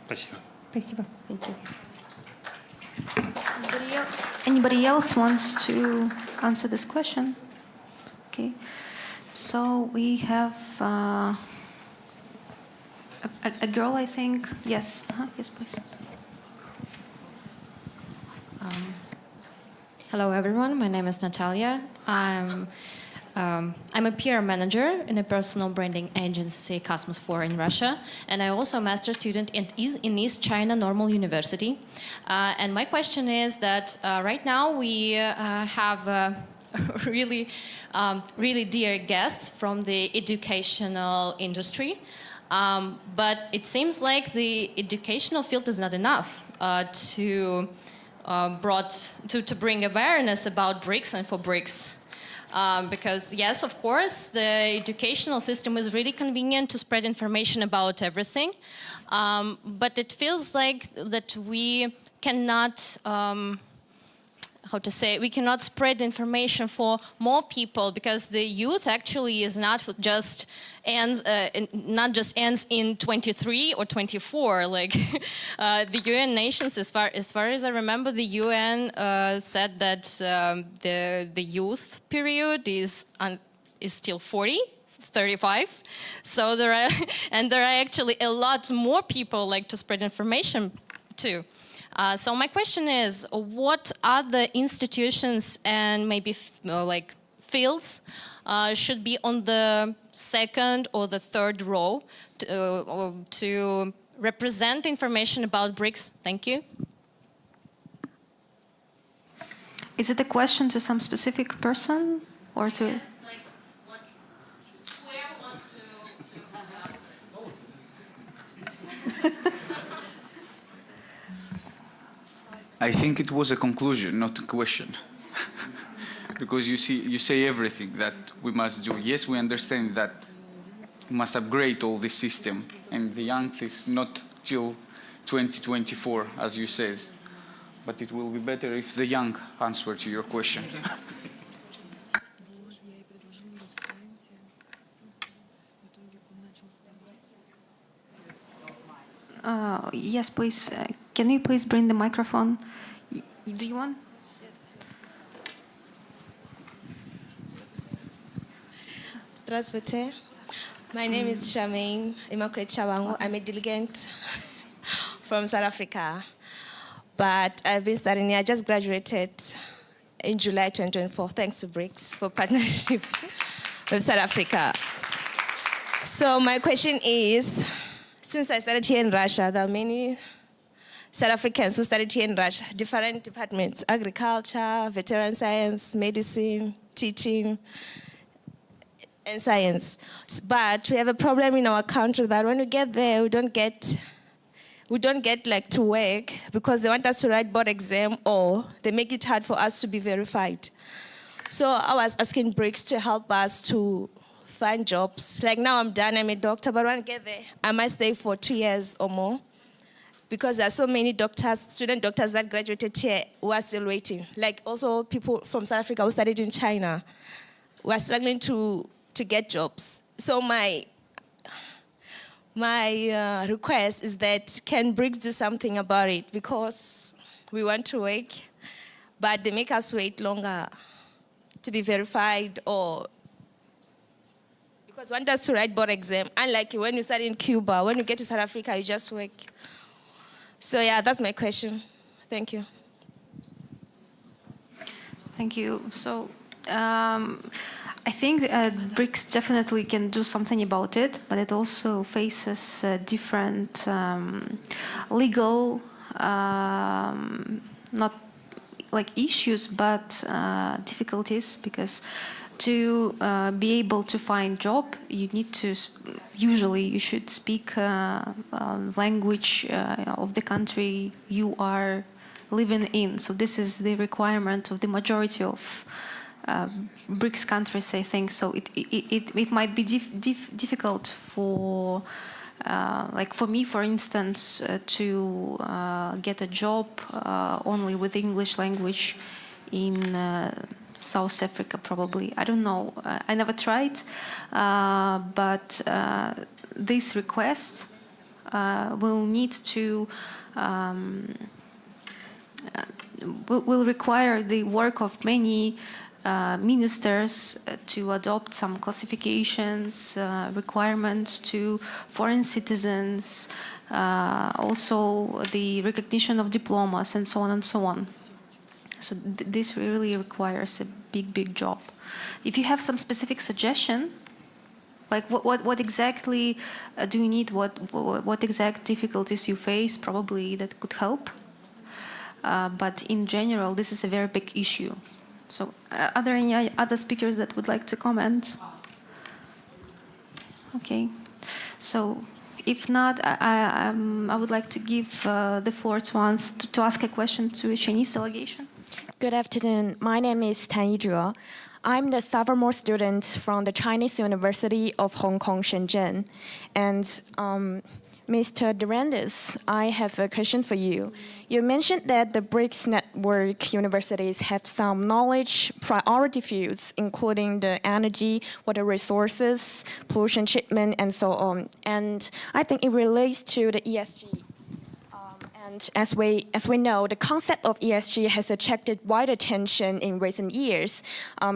S3: Спасибо.
S6: Спасибо. Thank you.
S1: Anybody else wants to answer this question? Okay. So we have a girl, I think. Yes. Yes, please.
S11: Hello, everyone. My name is Natalia. I'm a PR manager in a personal branding agency, Cosmos 4 in Russia, and I'm also a master student in East China Normal University. And my question is that right now we have really dear guests from the educational industry. But it seems like the educational field is not enough to bring awareness about BRICS and for BRICS. Because yes, of course, the educational system is really convenient to spread information about everything. But it feels like that we cannot how to say, we cannot spread information for more people, because the youth actually is not just ends in 23 or 24. Like the UN nations, as far as I remember, the UN said that the youth period is still 35. So there are actually a lot more people like to spread information too. So my question is, what other institutions and maybe like fields should be on the second or the third row to represent information about BRICS? Thank you.
S1: Is it a question to some specific person or to?
S11: Yes, like whoever wants to
S4: I think it was a conclusion, not a question. Because you say everything that we must do. Yes, we understand that we must upgrade all this system, and the young is not till 2024, as you said. But it will be better if the young answer to your question.
S1: Yes, please. Can you please bring the microphone? Do you want?
S12: Здравствуйте. My name is Charmaine Immaculate Chawangu. I'm a delegate from South Africa. But I've been studying here. I just graduated in July 2024, thanks to BRICS for partnership with South Africa. So my question is, since I started here in Russia, there are many South Africans who studied here in Russia, different departments: agriculture, veteran science, medicine, teaching, and science. But we have a problem in our country that when we get there, we don't get like to work because they want us to write board exam, or they make it hard for us to be verified. So I was asking BRICS to help us to find jobs. Like now I'm done, I'm a doctor, but when I get there, I might stay for 2 years or more, because there are so many doctors, student doctors that graduated here who are still waiting. Like also people from South Africa who studied in China who are struggling to get jobs. So my request is that can BRICS do something about it, because we want to work, but they make us wait longer to be verified, or because they want us to write board exam. Unlike when you study in Cuba, when you get to South Africa, you just work. So yeah, that's my question. Thank you.
S1: Thank you. So I think BRICS definitely can do something about it, but it also faces different legal, not like issues, but difficulties, because to be able to find job, you need to, usually you should speak language of the country you are living in. So this is the requirement of the majority of BRICS countries, I think. So it might be difficult for, like for me, for instance, to get a job only with English language in South Africa, probably. I don't know. I never tried. But this request will need to will require the work of many ministers to adopt some classifications, requirements to foreign citizens, also the recognition of diplomas, and so on and so on. So this really requires a big job. If you have some specific suggestion, like what exactly do you need, what exact difficulties you face, probably that could help. But in general, this is a very big issue. So are there any other speakers that would like to comment? Okay. So if not, I would like to give the floor to ask a question to a Chinese delegation.
S13: Good afternoon. My name is Tan Yizhe. I'm the sophomore student from the Chinese University of Hong Kong, Shenzhen. And Mr. Durandis, I have a question for you. You mentioned that the BRICS network universities have some knowledge priority fields, including the energy, water resources, pollution treatment, and so on. And I think it relates to the ESG. And as we know, the concept of ESG has attracted wide attention in recent years,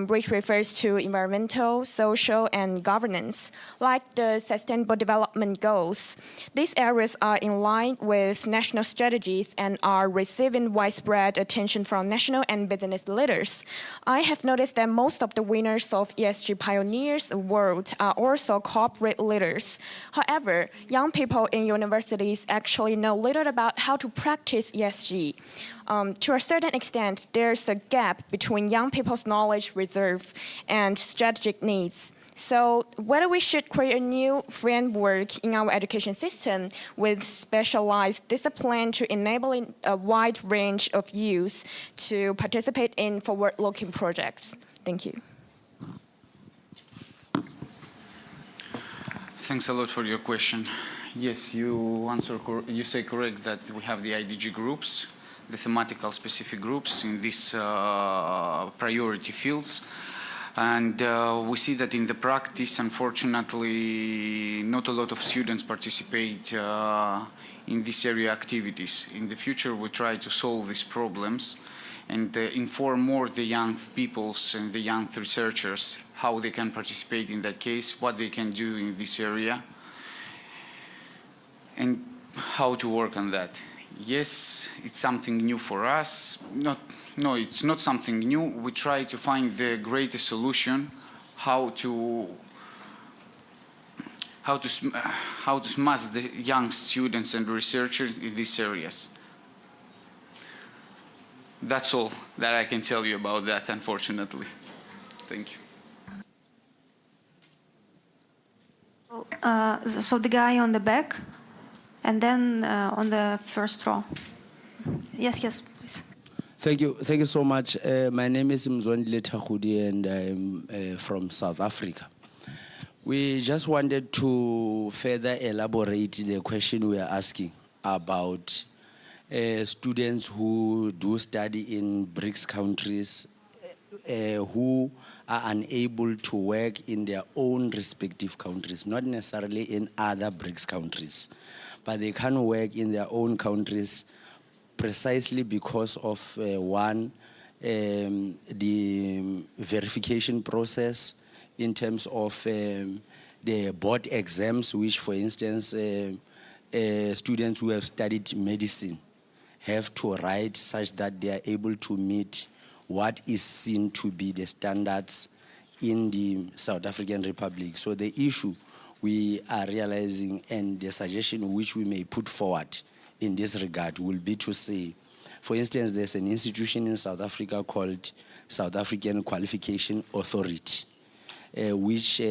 S13: which refers to environmental, social, and governance. Like the Sustainable Development Goals, these areas are in line with national strategies and are receiving widespread attention from national and business leaders. I have noticed that most of the winners of ESG Pioneers Award are also corporate leaders. However, young people in universities actually know little about how to practice ESG. To a certain extent, there's a gap between young people's knowledge reserve and strategic needs. So whether we should create a new framework in our education system with specialized discipline to enable a wide range of youth to participate in forward-looking projects. Thank you.
S4: Thanks a lot for your question. Yes, you say correct that we have the IDG groups, the thematical specific groups in these priority fields. And we see that in the practice, unfortunately, not a lot of students participate in this area activities. In the future, we try to solve these problems and inform more the young peoples and the young researchers how they can participate in that case, what they can do in this area, and how to work on that. Yes, it's something new for us. No, it's not something new. We try to find the greatest solution, how to smash the young students and researchers in these areas. That's all that I can tell you about that, unfortunately. Thank you.
S1: So the guy on the back, and then on the first row. Yes, please.
S14: Thank you so much. My name is Mzwandile Thakudi and I'm from South Africa. We just wanted to further elaborate the question we are asking about students who do study in BRICS countries who are unable to work in their own respective countries, not necessarily in other BRICS countries, but they can work in their own countries precisely because of one, the verification process in terms of the board exams, which, for instance, students who have studied medicine have to write such that they are able to meet what is seen to be the standards in the South African Republic. So the issue we are realizing and the suggestion which we may put forward in this regard will be to say, for instance, there's an institution in South Africa called South African Qualification Authority, which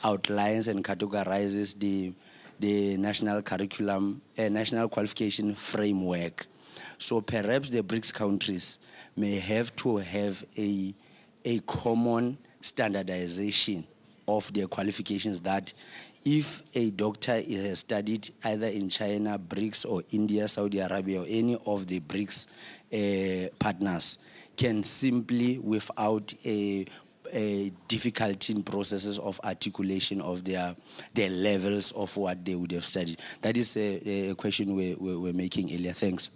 S14: outlines and categorizes the national curriculum, national qualification framework. So perhaps the BRICS countries may have to have a common standardization of their qualifications, that if a doctor has studied either in China, BRICS, or India, Saudi Arabia, or any of the BRICS partners, can simply, without a difficulty in processes of articulation of their levels of what they would have studied. That is a question we're making earlier. Thanks.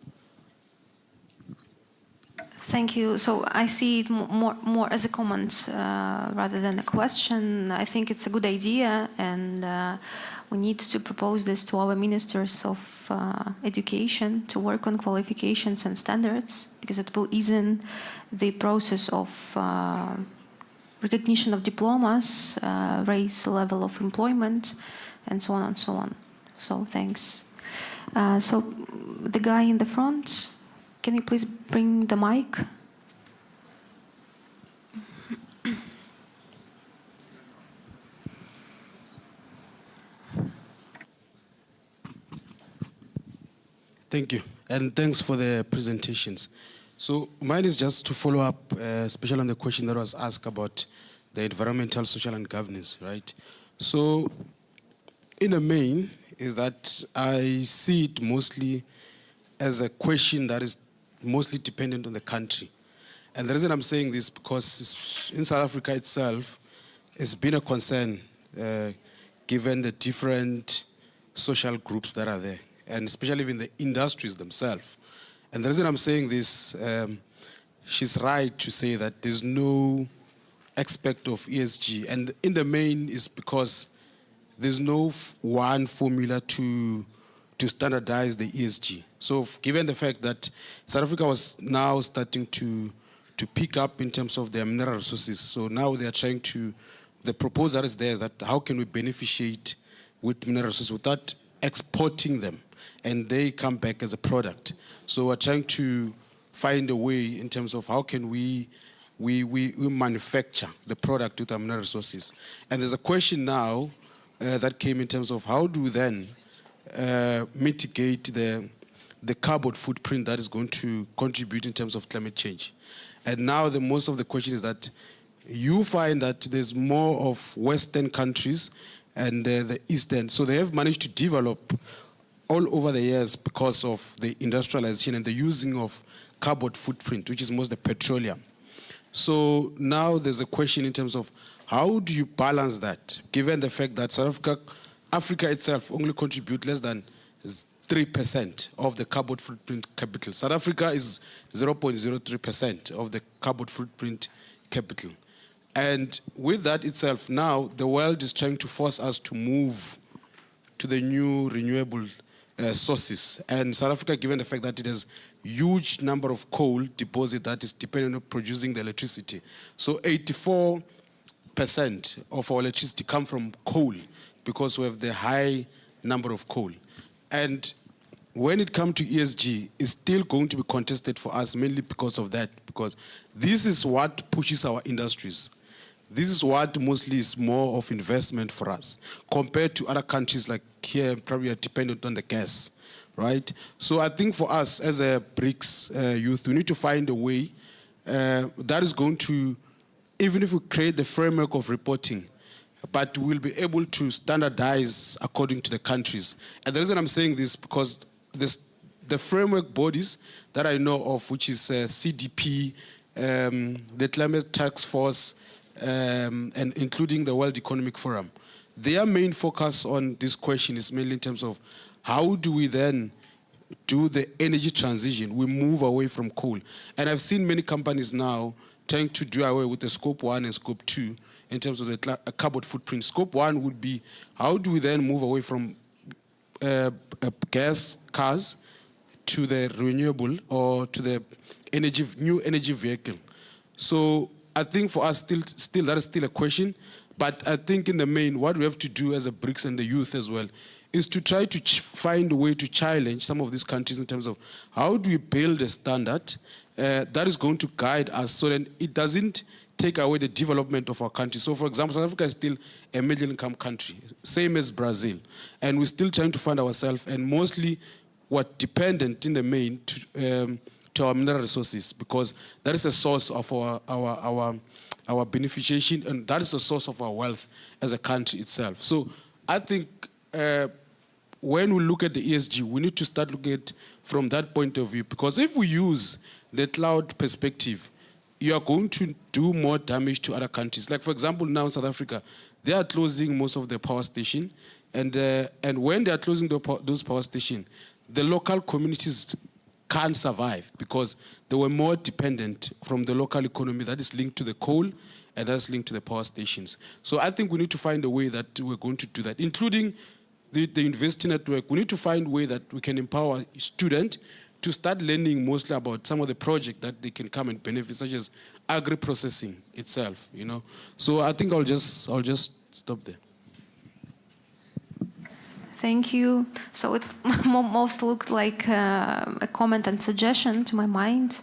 S1: Thank you. So I see it more as a comment rather than a question. I think it's a good idea, and we need to propose this to our ministers of education to work on qualifications and standards, because it will ease in the process of recognition of diplomas, raise the level of employment, and so on and so on. So thanks. So the guy in the front, can you please bring the mic?
S15: Thank you, and thanks for the presentations. So mine is just to follow up, especially on the question that was asked about the environmental, social, and governance, right? So in the main, is that I see it mostly as a question that is mostly dependent on the country. And the reason I'm saying this because in South Africa itself, it's been a concern given the different social groups that are there, and especially in the industries themselves. And the reason I'm saying this, she's right to say that there's no aspect of ESG, and in the main is because there's no one formula to standardize the ESG. So given the fact that South Africa was now starting to pick up in terms of their mineral resources, so now they are trying to, the proposal is there is that how can we beneficiate with mineral resources without exporting them and they come back as a product. So we're trying to find a way in terms of how can we manufacture the product with our mineral resources. And there's a question now that came in terms of how do we then mitigate the carbon footprint that is going to contribute in terms of climate change. And now most of the question is that you find that there's more of Western countries and the Eastern. So they have managed to develop all over the years because of the industrialization and the using of carbon footprint, which is most the petroleum. So now there's a question in terms of how do you balance that, given the fact that Africa itself only contributes less than 3% of the carbon footprint capital. South Africa is 0.03% of the carbon footprint capital. And with that itself, now the world is trying to force us to move to the new renewable sources. And South Africa, given the fact that it has huge number of coal deposit that is dependent on producing the electricity. So 84% of our electricity come from coal because we have the high number of coal. And when it comes to ESG, it's still going to be contested for us mainly because of that, because this is what pushes our industries. This is what mostly is more of investment for us compared to other countries like here, probably are dependent on the gas, right? So I think for us as a BRICS youth, we need to find a way that is going to, even if we create the framework of reporting, but we'll be able to standardize according to the countries. And the reason I'm saying this because the framework bodies that I know of, which is CDP, the Climate Task Force, and including the World Economic Forum, their main focus on this question is mainly in terms of how do we then do the energy transition? We move away from coal. And I've seen many companies now trying to do away with the Scope 1 and Scope 2 in terms of the carbon footprint. Scope 1 would be how do we then move away from gas cars to the renewable or to the new energy vehicle. So I think for us still that is still a question, but I think in the main what we have to do as a BRICS and the youth as well is to try to find a way to challenge some of these countries in terms of how do we build a standard that is going to guide us so that it doesn't take away the development of our country. So for example, South Africa is still a middle income country, same as Brazil. And we're still trying to find ourselves and mostly we're dependent in the main to our mineral resources because that is the source of our beneficiation and that is the source of our wealth as a country itself. So I think when we look at the ESG, we need to start looking at it from that point of view because if we use the cloud perspective, you are going to do more damage to other countries. Like, for example, now in South Africa, they are closing most of their power stations. And when they are closing those power stations, the local communities can't survive because they were more dependent from the local economy that is linked to the coal and that's linked to the power stations. So I think we need to find a way that we're going to do that, including the university network. We need to find a way that we can empower students to start learning mostly about some of the projects that they can come and benefit, such as agri-processing itself, you know. So I think I'll just stop there.
S1: Thank you. So it most looked like a comment and suggestion to my mind.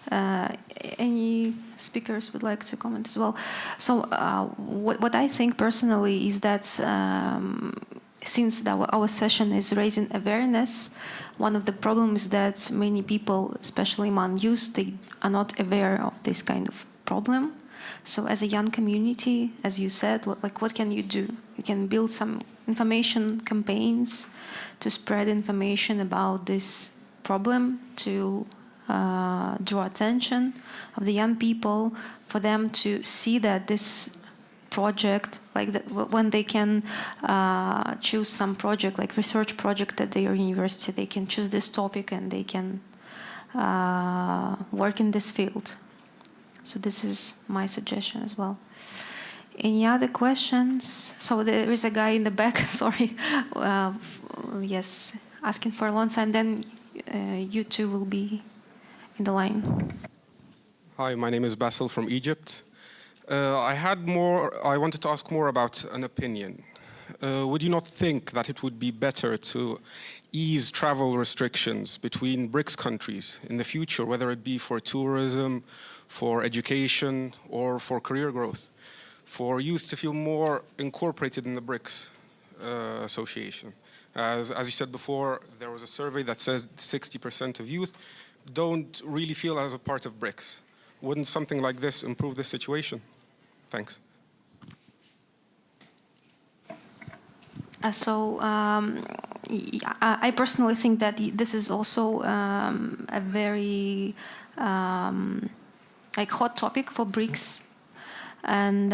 S1: Any speakers would like to comment as well? So what I think personally is that since our session is raising awareness, one of the problems is that many people, especially among youth, they are not aware of this kind of problem. So as a young community, as you said, what can you do? You can build some information campaigns to spread information about this problem, to draw attention of the young people, for them to see that this project, like that, when they can choose some project, like research project at their university, they can choose this topic and they can work in this field. So this is my suggestion as well. Any other questions? So there is a guy in the back, sorry. Yes, asking for a long time. Then you two will be in the line.
S16: Hi, my name is Basil from Egypt. I wanted to ask more about an opinion. Would you not think that it would be better to ease travel restrictions between BRICS countries in the future, whether it be for tourism, for education, or for career growth, for youth to feel more incorporated in the BRICS association? As you said before, there was a survey that says 60% of youth don't really feel as a part of BRICS. Wouldn't something like this improve the situation? Thanks.
S1: I personally think that this is also a very hot topic for BRICS, and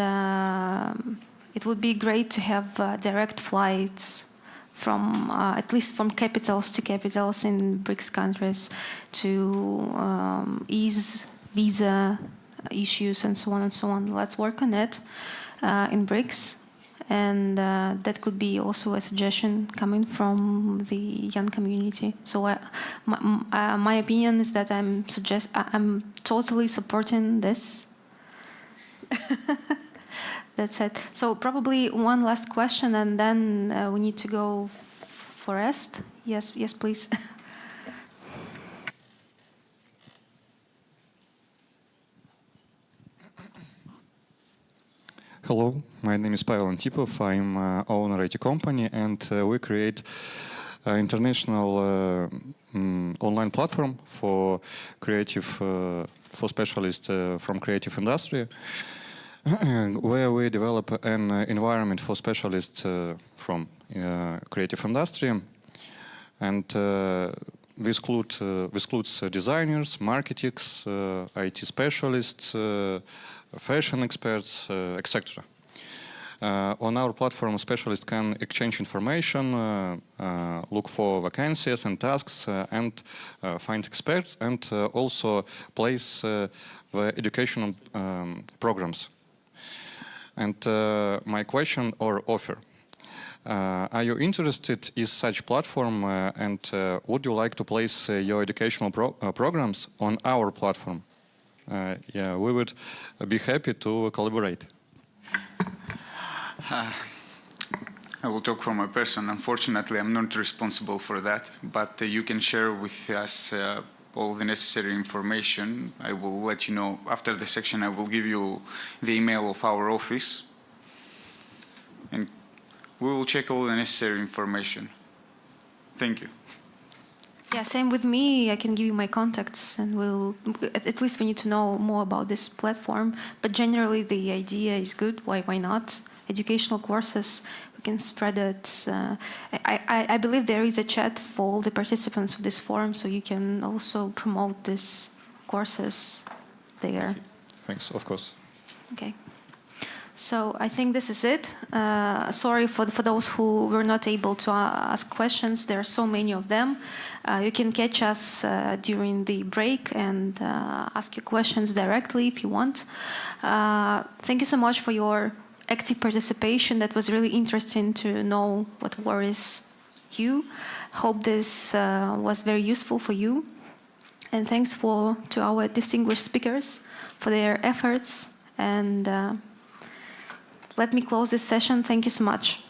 S1: it would be great to have direct flights from at least from capitals to capitals in BRICS countries to ease visa issues and so on and so on. Let's work on it in BRICS. And that could be also a suggestion coming from the young community. So my opinion is that I'm totally supporting this. That's it. So probably one last question, and then we need to go for rest. Yes, please.
S17: Hello, my name is Pavel Antipov. I'm owner IT company, and we create international online platform for creative, for specialists from creative industry, where we develop an environment for specialists from creative industry, and this includes designers, marketers, IT specialists, fashion experts, etc. On our platform, specialists can exchange information, look for vacancies and tasks, and find experts, and also place the educational programs. And my question or offer, are you interested in such platform, and would you like to place your educational programs on our platform? Yeah, we would be happy to collaborate.
S4: I will talk for my person. Unfortunately, I'm not responsible for that, but you can share with us all the necessary information. I will let you know after the section. I will give you the email of our office, and we will check all the necessary information. Thank you.
S1: Yeah, same with me. I can give you my contacts, and at least we need to know more about this platform. But generally, the idea is good. Why not? Educational courses, we can spread it. I believe there is a chat for all the participants of this forum, so you can also promote these courses there.
S17: Thanks, of course.
S1: Okay. So I think this is it. Sorry for those who were not able to ask questions. There are so many of them. You can catch us during the break and ask your questions directly if you want. Thank you so much for your active participation. That was really interesting to know what worries you. Hope this was very useful for you. And thanks to our distinguished speakers for their efforts. And let me close this session. Thank you so much.